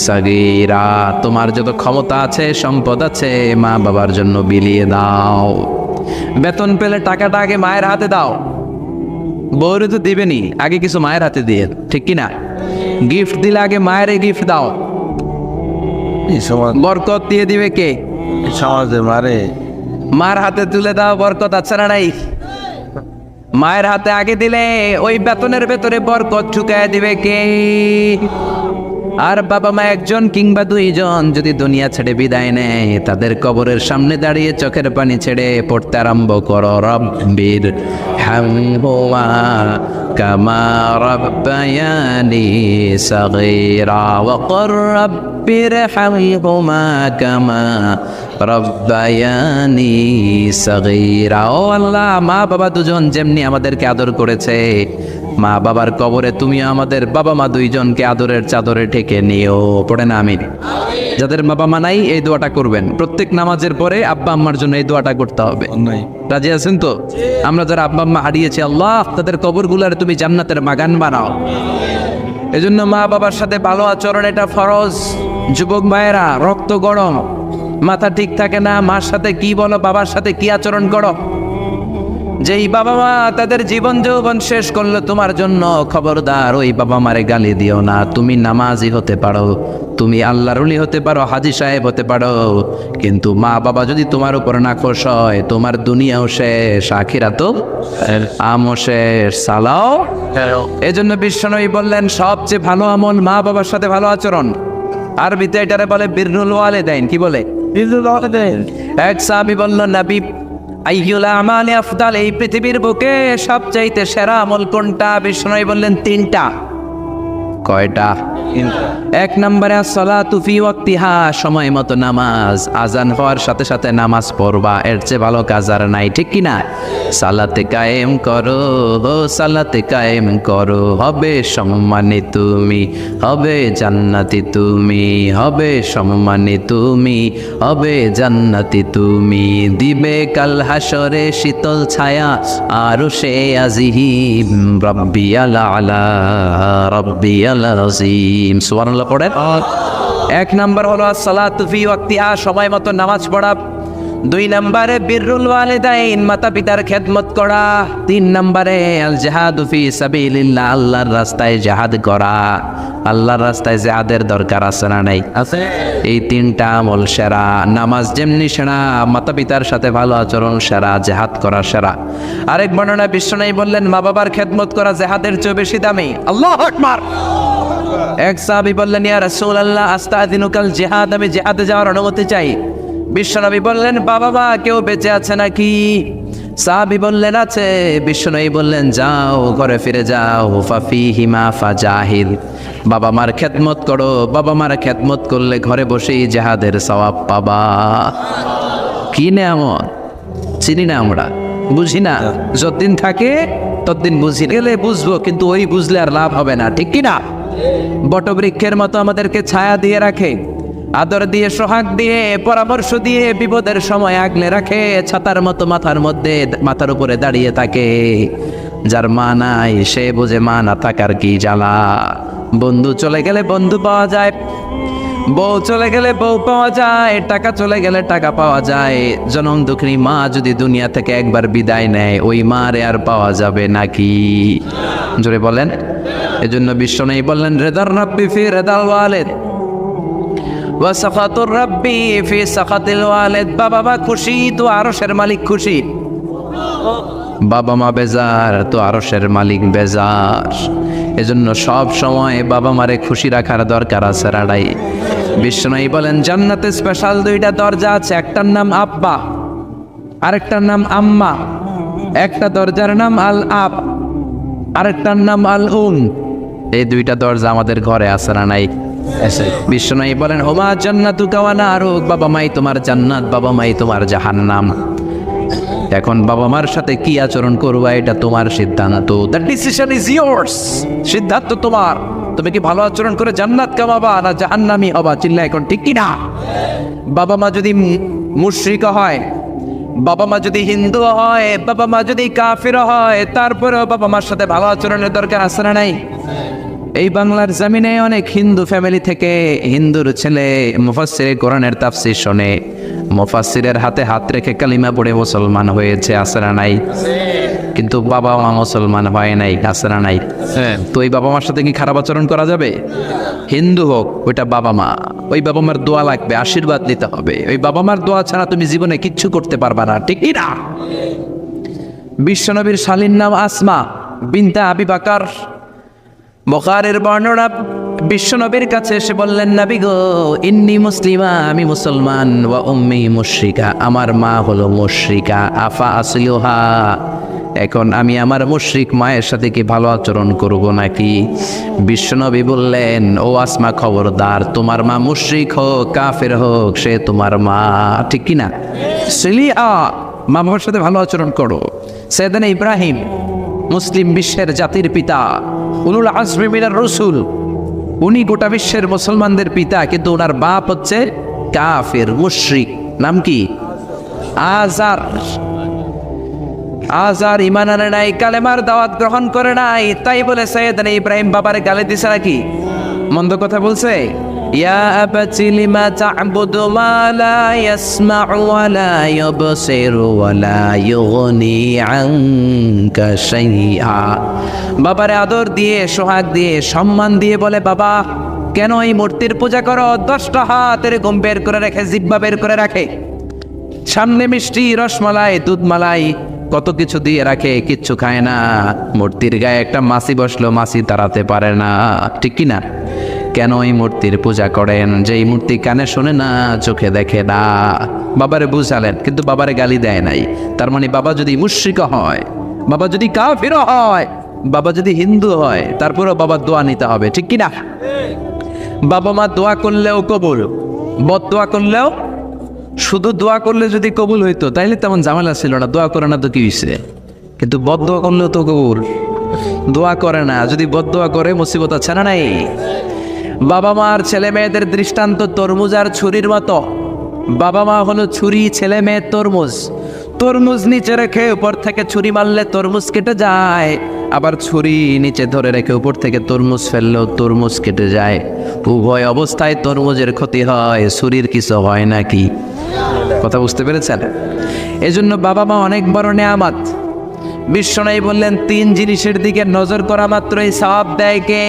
Speaker 1: সাগীরা। তোমার যত ক্ষমতা আছে, সম্পদ আছে, মা বাবার জন্য বিলিয়ে দাও। বেতন পেলে টাকাটা আগে মায়ের হাতে দাও। বউরে তো দিবেনি, আগে কিছু মায়ের হাতে দিয়ে, ঠিক কি না? গিফট দিলে আগে মায়ের গিফট দাও। বরকত দিয়ে দিবে কে?
Speaker 2: সমাজে মারে
Speaker 1: মার হাতে তুলে দাও, বরকত আছে না নাই? মায়ের হাতে আগে দিলে ওই বেতনের ভেতরে বরকত ঢুকায় দিবে কে? আর বাবা মা একজন কিংবা 2 জন যদি দুনিয়া ছেড়ে বিদায় নেয়, তাদের কবরের সামনে দাঁড়িয়ে চোখের পানি ছেড়ে পড়তে আরম্ভ করো রব্বির হামহুমা কামা রাব্বায়ানি সাগীরা ওয়া কুর রাব্বির হামহুমা কামা রাব্বায়ানি সাগীরা। ও আল্লাহ, মা বাবা দুজন যেমনি আমাদেরকে আদর করেছে, মা বাবার কবরে তুমি আমাদের বাবা মা 2 জনকে আদরের চাদরে ঢেকে নিও। পড়ে না আমিন। যাদের বাবা মা নাই এই দোয়াটা করবেন, প্রত্যেক নামাজের পরে আব্বা আম্মার জন্য এই দোয়াটা করতে হবে। রাজি আছেন তো? আমরা যারা আব্বা আম্মা হারিয়েছি, আল্লাহ তাদের কবরগুলোরে তুমি জান্নাতের বাগান বানাও। এজন্য মা বাবার সাথে ভালো আচরণ এটা ফরজ। যুবক ভাইয়েরা, রক্ত গরম, মাথা ঠিক থাকে না, মার সাথে কি বলো, বাবার সাথে কি আচরণ করো। যেই বাবা মা তাদের জীবন যৌবন শেষ করলো তোমার জন্য, খবরদার ওই বাবা মারে গালি দিও না। তুমি নামাজি হতে পারো, তুমি আল্লাহর ওলি হতে পারো, হাজী সাহেব হতে পারো, কিন্তু মা বাবা যদি তোমার উপর নাখোশ হয়, তোমার দুনিয়াও শেষ, আখিরাতও আমও শেষ। সালাও। এজন্য বিশ্বনবী বললেন সবচেয়ে ভালো আমল মা বাবার সাথে ভালো আচরণ। আরবিতে এটারে বলে বিররুল ওয়ালিদাইন। কি বলে? বিররুল ওয়ালিদাইন। এক সাহাবী বলল, নবী আইয়ুল আমালি আফদাল, এই পৃথিবীর বুকে সবচাইতে সেরা আমল কোনটা? বিষ্ণু বললেন 3টা। কয়টা? 1 নম্বরে আসসালাতু ফি ওয়াক্তিহা, সময় মতো নামাজ, আজান হওয়ার সাথে সাথে নামাজ পড়বা, এর চেয়ে ভালো কাজ আর নাই, ঠিক কি না? সালাতে কায়েম করো, সালাতে কায়েম করো, হবে সম্মানী তুমি, হবে জান্নাতি তুমি, হবে সম্মানী তুমি, হবে জান্নাতি তুমি, দিবে কাল হাসরে শীতল ছায়া আরশে আজিম, রাব্বিয়াল আলা রাব্বিয়াল আজিম। সুবহানাল্লাহ পড়েন। 1 নাম্বার হলো আসসালাতু ফি ওয়াক্তিহা, সময় মতো নামাজ পড়া। 2 নম্বরে বিররুল ওয়ালিদাইন, মাতা পিতার খেদমত করা। 3 নম্বরে আল জিহাদু ফি সাবিলিল্লাহ, আল্লাহর রাস্তায় জিহাদ করা। আল্লাহর রাস্তায় জিহাদের দরকার আছে না নাই? আছে। এই 3টা আমল সেরা। নামাজ যেমনি সেরা, মাতা পিতার সাথে ভালো আচরণ সেরা, জিহাদ করা সেরা। আরেক বর্ণনা বিশ্বনবী বললেন মা বাবার খেদমত করা জিহাদের চেয়ে বেশি দামি। আল্লাহু আকবার। এক সাহাবী বললেন, ইয়া রাসূলুল্লাহ আস্তাযিনুকাল জিহাদ, আমি জিহাদে যাওয়ার অনুমতি চাই। বিশ্বনবী বললেন, বাবা মা কেউ বেঁচে আছে নাকি? সাহাবী বললেন, আছে। বিশ্বনবী বললেন, যাও ঘরে ফিরে যাও, ফাফিহিমা ফাজাহিদ, বাবা মার খেদমত করো, বাবা মার খেদমত করলে ঘরে বসেই জিহাদের সওয়াব পাবা। কি নেয়ামত, চিনি না আমরা, বুঝি না, যতদিন থাকে ততদিন বুঝি না। গেলে বুঝবো, কিন্তু ওই বুঝলে আর লাভ হবে না, ঠিক কি না? বটবৃক্ষের মতো আমাদেরকে ছায়া দিয়ে রাখে, আদর দিয়ে, সোহাগ দিয়ে, পরামর্শ দিয়ে, বিপদের সময় আগলে রাখে, ছাতার মতো মাথার উপরে দাঁড়িয়ে থাকে। যার মা নাই সে বোঝে মা না থাকার কি জ্বালা। বন্ধু চলে গেলে বন্ধু পাওয়া যায়, বউ চলে গেলে বউ পাওয়া যায়, টাকা চলে গেলে টাকা পাওয়া যায়। জনম দুঃখিনী মা যদি দুনিয়া থেকে একবার বিদায় নেয়, ওই মারে আর পাওয়া যাবে নাকি? জোরে বলেন। এজন্য বিশ্বনবী বললেন, রেদার রাব্বি ফি রেদাল ওয়ালিদ ওয়া সাখাতুর রাব্বি ফি সাখাতিল ওয়ালিদ। বাবা মা খুশি তো আরশের মালিক খুশি, বাবা মা বেজার তো আরশের মালিক বেজার। এজন্য সব সময় বাবা মারে খুশি রাখার দরকার আছে রাড়াই। বিশ্বনবী বলেন, জান্নাতে স্পেশাল দুইটা দরজা আছে, একটার নাম আব্বা, আরেকটার নাম আম্মা। একটা দরজার নাম আল আব, আরেকটার নাম আল উম। এই দুইটা দরজা আমাদের ঘরে আছে না নাই? বিশ্বনবী বলেন, হুমা জান্নাতুকা ওয়া নারুক, বাবা মাই তোমার জান্নাত, বাবা মাই তোমার জাহান্নাম। এখন বাবা মার সাথে কি আচরণ করবা এটা তোমার সিদ্ধান্ত, দ্য ডিসিশন ইজ ইয়ার্স। সিদ্ধান্ত তোমার, তুমি কি ভালো আচরণ করে জান্নাত কামাবা না জাহান্নামী হবা? চিল্লা এখন, ঠিক কি না? বাবা মা যদি মুশরিক হয়, বাবা মা যদি হিন্দু হয়, বাবা মা যদি কাফির হয়, তারপরেও বাবা মার সাথে ভালো আচরণের দরকার আছে না নাই? এই বাংলার জমিনে অনেক হিন্দু ফ্যামিলি থেকে হিন্দুর ছেলে মুফাসসিরে কোরআনের তাফসীর শোনে, মুফাসসিরের হাতে হাত রেখে কালিমা পড়ে মুসলমান হয়েছে, আছে না নাই? কিন্তু বাবা মা মুসলমান হয় নাই, আছে না নাই? তো ওই বাবা মার সাথে কি খারাপ আচরণ করা যাবে? হিন্দু হোক, ওইটা বাবা মা, ওই বাবা মার দোয়া লাগবে, আশীর্বাদ নিতে হবে। ওই বাবা মার দোয়া ছাড়া তুমি জীবনে কিচ্ছু করতে পারবা না, ঠিক কি না? বিশ্বনবীর শালীর নাম আসমা বিনতে আবি বকর। বুখারীর বর্ণনা, বিশ্বনবীর কাছে এসে বললেন, নবী গো, ইন্নী মুসলিমা, আমি মুসলমান, ওয়া উম্মি মুশরিকা, আমার মা হলো মুশরিকা, আফা আসলিহা, এখন আমি আমার মুশরিক মায়ের সাথে কি ভালো আচরণ করব নাকি? বিশ্বনবী বললেন, ও আসমা খবরদার, তোমার মা মুশরিক হোক কাফের হোক, সে তোমার মা, ঠিক কি না? সিলিয়া, মা বাবার সাথে ভালো আচরণ করো। সাইয়েদনা ইব্রাহিম, মুসলিম বিশ্বের জাতির পিতা, উলুল আজমি মিনার রাসূল, উনি গোটা বিশ্বের মুসলমানদের পিতা, কিন্তু ওনার বাপ হচ্ছে কাফের মুশরিক। নাম কি? আজার। আজার ঈমান আনে নাই, কালেমার দাওয়াত গ্রহণ করে নাই, তাই বলে সাইয়েদনা ইব্রাহিম বাবারে গালি দিছে নাকি? মন্দ কথা বলছে? ইয়া আবাতি লিমা তা'বুদু মা লা ইয়াসমা'ু ওয়া লা ইউবসিরু ওয়া লা ইউগনি আনকা শাইআ। বাবারে আদর দিয়ে, সোহাগ দিয়ে, সম্মান দিয়ে বলে, বাবা কেন এই মূর্তির পূজা করো? 10টা হাত এরকম বের করে রাখে, জিহ্বা বের করে রাখে, সামনে মিষ্টি, রসমালাই, দুধমালাই, কত কিছু দিয়ে রাখে, কিচ্ছু খায় না। মূর্তির গায়ে একটা মাছি বসলো, মাছি তাড়াতে পারে না, ঠিক কি না? কেন এই মূর্তির পূজা করেন? যে এই মূর্তি কানে শোনে না, চোখে দেখে না। বাবারে বুঝালেন, কিন্তু বাবারে গালি দেয় নাই। তার মানে বাবা যদি মুশরিক হয়, বাবা যদি কাফির হয়, বাবা যদি হিন্দু হয়, তারপরেও বাবার দোয়া নিতে হবে, ঠিক কি না? বাবা মা দোয়া করলেও কবুল, বদ দোয়া করলেও। শুধু দোয়া করলে যদি কবুল হইতো তাইলে তেমন ঝামেলা ছিল না, দোয়া করে না তো কি হয়েছে? কিন্তু বদ দোয়া করলেও তো কবুল, দোয়া করে না, যদি বদ দোয়া করে মুসিবত আছে না নাই? বাবা মার ছেলে মেয়েদের দৃষ্টান্ত তরমুজ আর ছুরির মতো। বাবা মা হলো ছুরি, ছেলে মেয়ে তরমুজ। তরমুজ নিচে রেখে উপর থেকে ছুরি মারলে তরমুজ কেটে যায়, আবার ছুরি নিচে ধরে রেখে উপর থেকে তরমুজ ফেললেও তরমুজ কেটে যায়। উভয় অবস্থায় তরমুজের ক্ষতি হয়, ছুরির কিছু হয় নাকি? কথা বুঝতে পেরেছেন? এজন্য বাবা মা অনেক বড় নেয়ামত। বিশ্বনবী বললেন, 3 জিনিসের দিকে নজর করা মাত্রই সওয়াব দেয় কে?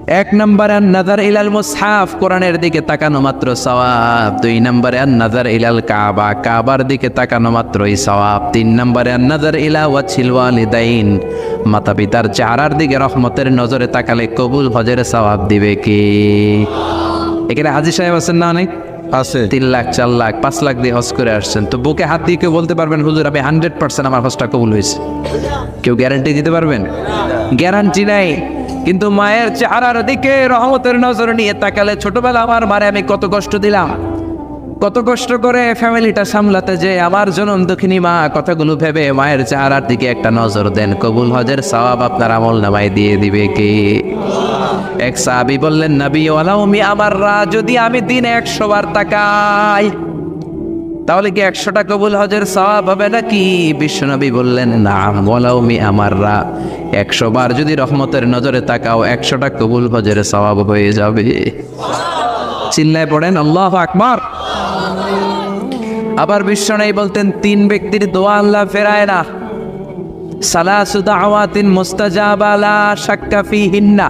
Speaker 1: এক নম্বরে আন-নাযার ইলাল মুসহাফ, কোরআনের দিকে তাকানো মাত্র সওয়াব। 2 নম্বরে আন-নাযার ইলাল কাবা, কাবার দিকে তাকানো মাত্রই সওয়াব। 3 নম্বরে আন-নাযার ইলা ওয়াজহিল ওয়ালিদাইন, মাতা পিতার চেহারার দিকে রহমতের নজরে তাকালে কবুল হজের সওয়াব দিবে কি? এখানে হাজী সাহেব আছেন না অনেক?
Speaker 2: আছে।
Speaker 1: 3 লাখ 4 লাখ 5 লাখ দিয়ে হজ করে আসছেন, তো বুকে হাত দিয়ে কেউ বলতে পারবেন হুজুর আমি 100% আমার হজটা কবুল হয়েছে? কেউ গ্যারান্টি দিতে পারবেন? গ্যারান্টি নাই। কিন্তু মায়ের চেহারার দিকে রহমতের নজর নিয়ে তাকালে, ছোটবেলা আমার মারে আমি কত কষ্ট দিলাম, কত কষ্ট করে ফ্যামিলিটা সামলাতে, যে আমার জনম দুঃখিনী মা, কথাগুলো ভেবে মায়ের চেহারার দিকে একটা নজর দেন, কবুল হজের সওয়াব আপনার আমল নামায় দিয়ে দিবে কি? এক সাহাবী বললেন, নবী ওয়ালাউ মি আমাররা, যদি আমি দিনে 100 বার তাকাই তাহলে কি 100টা কবুল হজের সওয়াব হবে নাকি? বিশ্বনবী বললেন, নাম ওয়ালাউ মি আমাররা, 100 বার যদি রহমতের নজরে তাকাও 100টা কবুল হজের সওয়াব হয়ে যাবে। চিল্লায় পড়েন আল্লাহু আকবার। আবার বিশ্বনবী বলতেন, 3 ব্যক্তির দোয়া আল্লাহ ফেরায় না, সালাসু দাওয়াতিন মুস্তাজাবা লা শাক্কা ফিহিন্না,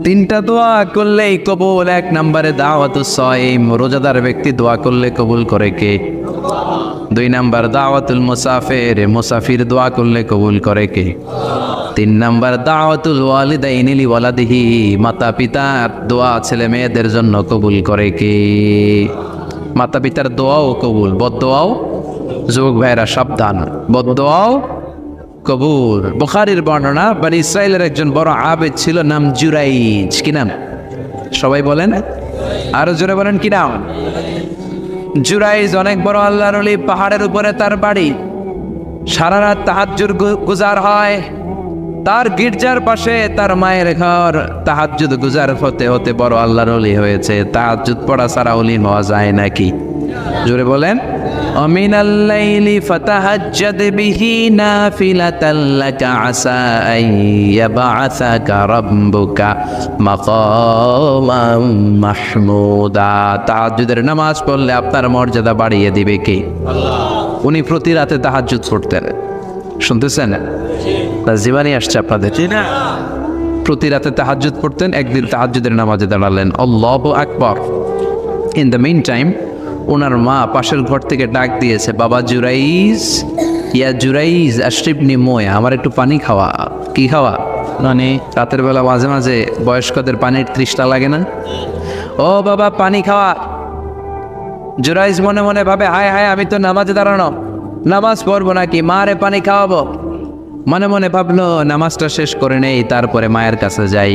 Speaker 1: 3টা দোয়া করলেই কবুল। 1 নম্বরে দাওয়াতুস সাইম, রোজাদার ব্যক্তি দোয়া করলে কবুল করে কে? 2 নম্বর দাওয়াতুল মুসাফির, মুসাফির দোয়া করলে কবুল করে কে? 3 নম্বর দাওয়াতুল ওয়ালিদাইনি লিওয়ালাদিহি, মাতা পিতার দোয়া ছেলে মেয়েদের জন্য কবুল করে কে? মাতা পিতার দোয়াও কবুল, বদদোয়াও, যুবক ভাইরা সাবধান, বদদোয়াও কবুল। বুখারীর বর্ণনা, বনি ইসরাইলের একজন বড় আবেদ ছিল, নাম জুরাইজ। কি নাম? সবাই বলেন, আরো জোরে বলেন, কি নাম? জুরাইজ অনেক বড় আল্লাহর ওলি, পাহাড়ের উপরে তার বাড়ি, সারা রাত তাহাজ্জুদ গুজার হয়। তার গির্জার পাশে তার মায়ের ঘর, তাহাজ্জুদ গুজার হতে হতে বড় আল্লাহর ওলি হয়েছে। তাহাজ্জুদ পড়া ছাড়া ওলি হওয়া যায় নাকি? জোরে বলেন। অমিনাল লাইলি ফাতাহাজ্জাদ বিহি নাফিলাতাল লাকা আসা আন ইয়াবআসাকা রাব্বুকা মাকামান মাহমুদা, তাহাজ্জুদের নামাজ পড়লে আপনার মর্যাদা বাড়িয়ে দিবে কে? আল্লাহ। উনি প্রতি রাতে তাহাজ্জুদ পড়তেন, শুনতেছেন? জীবানী আসছে আপনাদের, প্রতি রাতে তাহাজ্জুদ পড়তেন। একদিন তাহাজ্জুদের নামাজে দাঁড়ালেন, আল্লাহু আকবার। ইন দ্য মিন টাইম ওনার মা পাশের ঘর থেকে ডাক দিয়েছে, বাবা জুরাইজ, ইয়া জুরাইজ আশরিবনি মোয়া, আমার একটু পানি খাওয়া। কি খাওয়া? মানে রাতের বেলা মাঝে মাঝে বয়স্কদের পানির তৃষ্ণা লাগে না? ও বাবা পানি খাওয়া। জুরাইজ মনে মনে ভাবে, হায় হায়, আমি তো নামাজে দাঁড়ানো, নামাজ পড়বো নাকি, মারে পানি খাওয়াবো। মনে মনে ভাবলো নামাজটা শেষ করে নেই, তারপরে মায়ের কাছে যাই।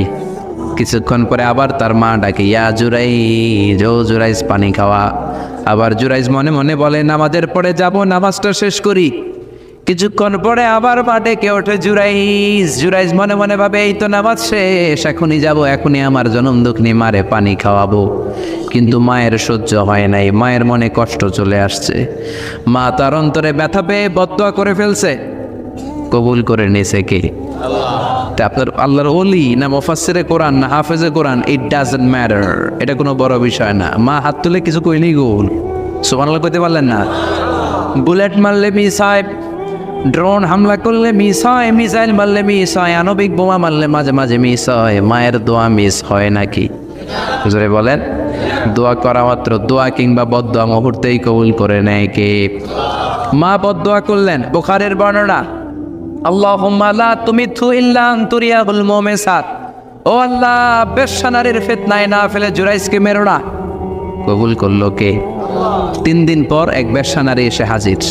Speaker 1: কিছুক্ষণ পরে আবার তার মা ডাকে, ইয়া জুরাইজ, ও জুরাইজ পানি খাওয়া। আবার জুরাইজ মনে মনে বলে, নামাজের পরে যাব, নামাজটা শেষ করি। কিছুক্ষণ পরে আবার মা ডেকে ওঠে, জুরাইজ। জুরাইজ মনে মনে ভাবে, এই তো নামাজ শেষ, এখনই যাব, এখনই আমার জনম দুঃখিনী মারে পানি খাওয়াবো। কিন্তু মায়ের সহ্য হয় নাই, মায়ের মনে কষ্ট চলে আসছে। মা তার অন্তরে ব্যথা পেয়ে বদদোয়া করে ফেলছে, কবুল করে নিয়েছে কে? তা আপনার আল্লাহর ওলি না মুফাসসিরে কোরআন না হাফেজে কোরআন, ইট ডাজন্ট ম্যাটার, এটা কোনো বড় বিষয় না। মা হাত তুলে কিছু কইলেই গোল, সুবহানাল্লাহ কইতে পারলেন না? বুলেট মারলে মিস হয়, ড্রোন হামলা করলে মিস হয়, মিসাইল মারলে মিস হয়, আণবিক বোমা মারলে মাঝে মাঝে মিস হয়। মায়ের দোয়া মিস হয় নাকি? জোরে বলেন। দোয়া করা মাত্র, দোয়া কিংবা বদদোয়া মুহূর্তেই কবুল করে নেয় কে? মা বদদোয়া করলেন, বুখারীর বর্ণনা, আল্লাহুম্মা লা তুমিতহু ইল্লা আন তুরিয়াহুল মুমিসাত, ও আল্লাহ বেশ্যা নারীর ফিতনায় না ফেলে জুরাইজকে মেরো না। কবুল করলো কে? 3 দিন পর এক বেশ্যা নারী এসে হাজির,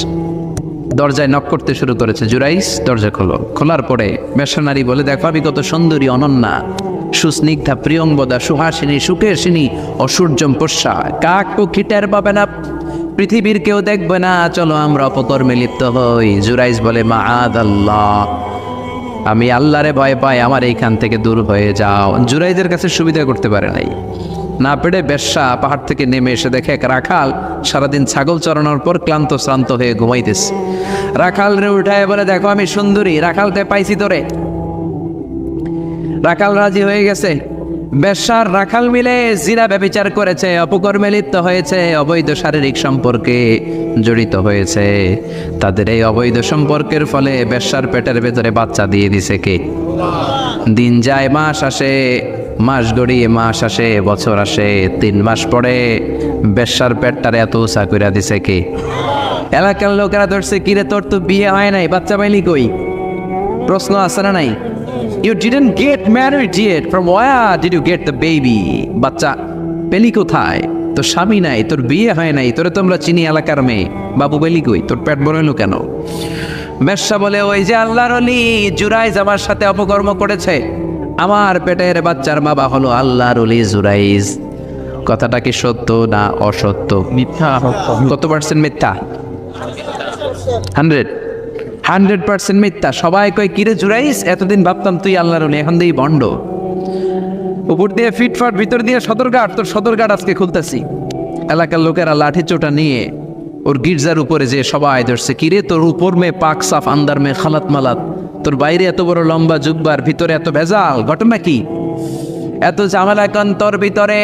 Speaker 1: দরজায় নক করতে শুরু করেছে। জুরাইজ দরজা খোলো। খোলার পরে বেশ্যা নারী বলে, দেখো আমি কত সুন্দরী, অনন্যা, সুস্নিগ্ধা, প্রিয়ংবদা, সুহাসিনী, সুকেশিনী, অসূর্যম পোষ্যা, কাক পক্ষী টের পাবে না, পৃথিবীর কেউ দেখবে না, চলো আমরা অপকর্মে লিপ্ত হই। জুরাইজ বলে, মাআদাল্লাহ, আমি আল্লাহরে ভয় পাই, আমার এইখান থেকে দূর হয়ে যাও। জুরাইজের কাছে সুবিধা করতে পারে নাই, না পেরে বেশ্যা পাহাড় থেকে নেমে এসে দেখে এক রাখাল সারাদিন ছাগল চড়ানোর পর ক্লান্ত শ্রান্ত হয়ে ঘুমাইতেছে। রাখাল রে উঠায় বলে, দেখো আমি সুন্দরী, রাখালতে পাইছি তোরে। রাখাল রাজি হয়ে গেছে, বেশ্যার রাখাল মিলে জিনা ব্যভিচার করেছে, অপকর্মে লিপ্ত হয়েছে, অবৈধ শারীরিক সম্পর্কে জড়িত হয়েছে। তাদের এই অবৈধ সম্পর্কের ফলে বেশ্যার পেটের ভেতরে বাচ্চা দিয়ে দিছে কে? দিন যায়, মাস আসে, মাস গড়িয়ে মাস আসে, বছর আসে, 3 মাস পরে বেশ্যার পেটটারে এত উঁচা কইরা দিছে কে? এলাকার লোকেরা ধরছে, কিরে তোর তো বিয়ে হয় নাই, বাচ্চা পাইলি কই? প্রশ্ন আছে না নাই? You didn't get married yet. From where did you get the baby? বাচ্চা পেলি কোথায়? তোর স্বামী নাই, তোর বিয়ে হয় নাই, তোরে তোমরা চিনি এলাকার মেয়ে, বাবু পেলি কই? তোর পেট বড় হলো কেন? বেশ্যা বলে, ওই যে আল্লাহর ওলি জুরাইজ আমার সাথে অপকর্ম করেছে, আমার পেটের বাচ্চার বাবা হলো আল্লাহর ওলি জুরাইজ। কথাটা কি সত্য না অসত্য?
Speaker 2: মিথ্যা।
Speaker 1: কত পার্সেন্ট মিথ্যা? 100% মিথ্যা। সবাই কয়, কিরে জুরাইস, এতদিন ভাবতাম তুই আল্লাহর ওলি, এখন দিয়ে বন্ড। উপর দিয়ে ফিটফাট, ভিতর দিয়ে সদরঘাট। তোর সদরঘাট আজকে খুলতেছি। এলাকার লোকেরা লাঠি চোটা নিয়ে ওর গির্জার উপরে যে সবাই ধরছে, কিরে তোর উপর মে পাক সাফ, আন্দার মে খালাত মালাত, তোর বাইরে এত বড় লম্বা জুব্বার, ভিতরে এত ভেজাল, ঘটনা কি? এত ঝামেলা কেন তোর ভিতরে?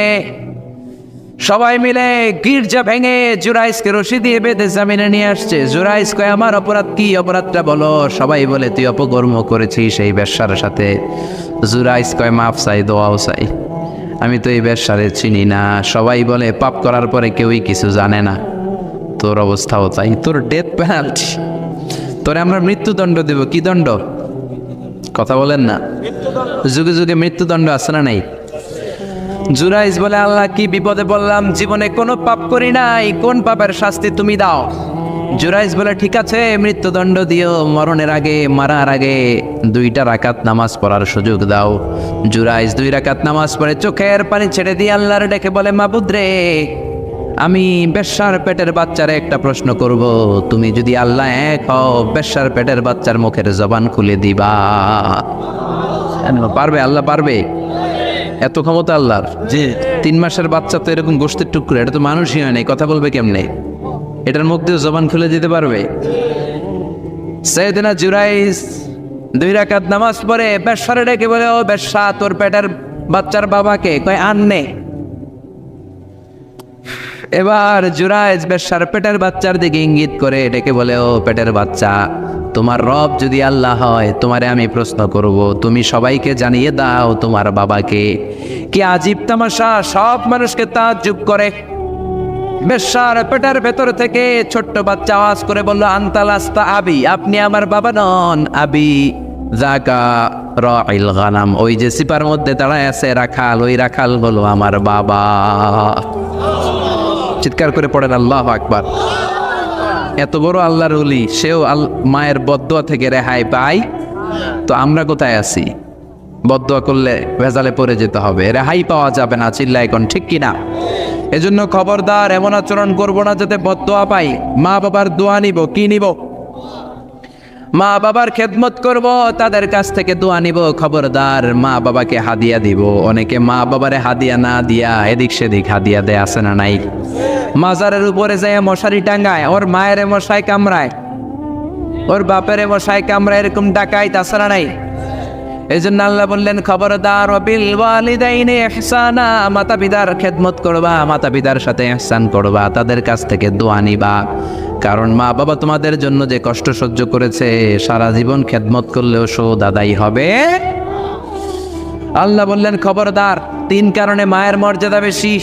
Speaker 1: সবাই মিলে গির্জা ভেঙে জুরাইসকে রশি দিয়ে বেঁধে জামিনে নিয়ে আসছে। জুরাইস কয়, আমার অপরাধ কি? অপরাধটা বলো। সবাই বলে, তুই অপকর্ম করেছিস এই বেশ্যার সাথে। জুরাইস কয়, মাফ চাই, দোয়াও চাই, আমি তো এই বেশ্যারে চিনি না। সবাই বলে, পাপ করার পরে কেউই কিছু জানে না, তোর অবস্থাও চাই, তোর ডেথ পেনাল্টি, তোরে আমরা মৃত্যুদণ্ড দেব। কি দণ্ড? কথা বলেন না। যুগে যুগে মৃত্যুদণ্ড আছে না নাই? জুরাইজ বলে, আল্লাহ কি বিপদে বললাম, জীবনে কোনো পাপ করি নাই, কোন পাপের শাস্তি তুমি দাও? জুরাইজ বলে, ঠিক আছে, মৃত্যুদণ্ড দিও, মরণের আগে, মারার আগে 2 রাকাত নামাজ পড়ার সুযোগ দাও। জুরাইজ 2 রাকাত নামাজ পড়ে চোখের পানি ছেড়ে দিয়ে আল্লাহর ডেকে বলে, মাবুদ রে, আমি বেশ্যার পেটের বাচ্চারে একটা প্রশ্ন করব, তুমি যদি আল্লাহ এক হও, বেশ্যার পেটের বাচ্চার মুখের জবান খুলে দিবা? পারবে? আল্লাহ পারবে? এত ক্ষমতা আল্লাহর।
Speaker 2: জি।
Speaker 1: 3 মাসের বাচ্চা তো এরকম গোশতের টুকরো, এটা তো মানুষই হয় নাই, কথা বলবে কেমনে? এটার মুখ দিয়ে জবান খুলে দিতে পারবে? সাইয়েদনা জুরাইজ 2 রাকাত নামাজ পড়ে বেশ্যারে ডেকে বলে, ও বেশ্যা, তোর পেটের বাচ্চার বাবাকে? কয়, আননে। এবার জুরাইজ বেশ্যার পেটের বাচ্চার দিকে ইঙ্গিত করে ডেকে বলে, ও পেটের বাচ্চা, তোমার রব যদি আল্লাহ হয়, তোমারে আমি প্রশ্ন করব, তুমি সবাইকে জানিয়ে দাও তোমার বাবাকে। কি আজীব তামাশা, সব মানুষকে তাজ্জুব করে। বেশ্যার পেটের ভেতর থেকে ছোট্ট বাচ্চা আওয়াজ করে বলল, আনতালাস্তা আবি, আপনি আমার বাবা নন। আবি জাকা রাইল গানাম, ওই যে সিপার মধ্যে দাঁড়ায় আছে রাখাল, ওই রাখাল হলো আমার বাবা। চিৎকার করে পড়েন আল্লাহু আকবার। এত বড় আল্লাহর ওলি, সেও মায়ের বদদোয়া থেকে রেহাই পায়, তো আমরা কোথায় আছি? বদদোয়া করলে ভেজালে পড়ে যেতে হবে, রেহাই পাওয়া যাবে না। চিল্লা এখন ঠিক কিনা? এজন্য খবরদার, এমন আচরণ করবো না যাতে বদদোয়া পাই। মা বাবার দোয়া নিব। কি নিব? মা বাবার খেদমত করব, তাদের কাছ থেকে দোয়া নিব। খবরদার, মা বাবাকে হাদিয়া দিব। অনেকে মা বাবারে হাদিয়া না দিয়া এদিক সেদিক হাদিয়া দেয়, আছে না নাই? মাজারের উপরে যায় মশারি টাঙ্গায়, ওর মায়ের মশাই কামড়ায়, ওর বাপের মশাই কামড়ায়, এরকম ডাকাইত, আছে না নাই? এই জন্য আল্লাহ বললেন, খবরদার, বিল ওয়ালিদাইনি ইহসানা, মাতা পিতার খেদমত করবা, মাতা পিতার সাথে ইহসান করবা, তাদের কাছ থেকে দোয়া নিবা। কারণ মা বাবা তোমাদের জন্য যে কষ্ট সহ্য করেছে, সারা জীবন খেদমত করলেও শোধ আদায় হবে। আল্লাহ বললেন, খবরদার, 3 কারণে মায়ের মর্যাদা বেশি।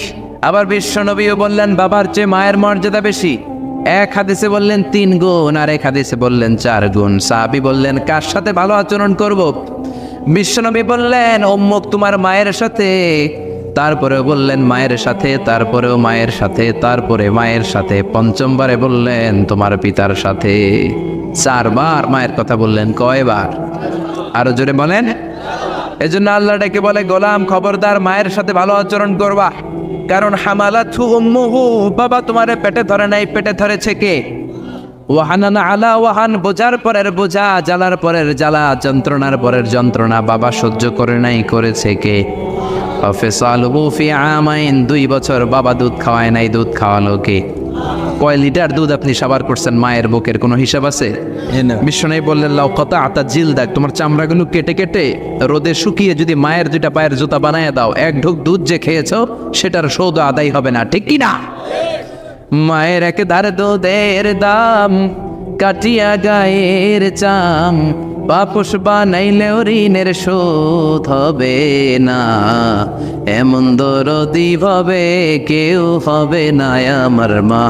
Speaker 1: আবার বিশ্বনবীও বললেন, বাবার চেয়ে মায়ের মর্যাদা বেশি। এক হাদিসে বললেন 3 গুণ, আর এক হাদিসে বললেন 4 গুণ। সাহাবী বললেন, কার সাথে ভালো আচরণ করব? বিশ্বনবী বললেন, অম্মুক, তোমার মায়ের সাথে। তারপরেও বললেন মায়ের সাথে, তারপরেও মায়ের সাথে, তারপরে মায়ের সাথে, 5মবারে বললেন তোমার পিতার সাথে। 4 বার মায়ের কথা বললেন। কয়বার? আরো জোরে বলেন। এজন্য আল্লাহ ডেকে বলে, গোলাম, খবরদার, মায়ের সাথে ভালো আচরণ করবা। কারণ হামালাতহু উম্মুহু, বাবা তোমারে পেটে ধরে নাই, পেটে ধরেছে কে? ওয়াহানানা আলা ওয়াহান, বোঝার পরের বোঝা, জ্বালার পরের জ্বালা, যন্ত্রণার পরের যন্ত্রণা বাবা সহ্য করে নাই, করেছে কে? ফিসালুহু ফি আমাইন, 2 বছর বাবা দুধ খাওয়ায় নাই, দুধ খাওয়ালো কে? কয় লিটার দুধ আপনি সাবার করছেন মায়ের বুকের কোনো হিসাব আছে? বিশ্বনাথ বললেন লাউ কথা আতা জিল দেখ, তোমার চামড়াগুলো কেটে কেটে রোদে শুকিয়ে যদি মায়ের দুইটা পায়ের জুতা বানায় দাও, এক ঢোক দুধ যে খেয়েছো সেটার সৌদ আদায় হবে না, ঠিক কি না? মায়ের এক ধার দুধের দাম কাটিয়া গায়ের চাম, বাপস বানাইলেও ঋণের শোধ হবে না, এমন দরদি ভাবে কেউ হবে না আমার মা।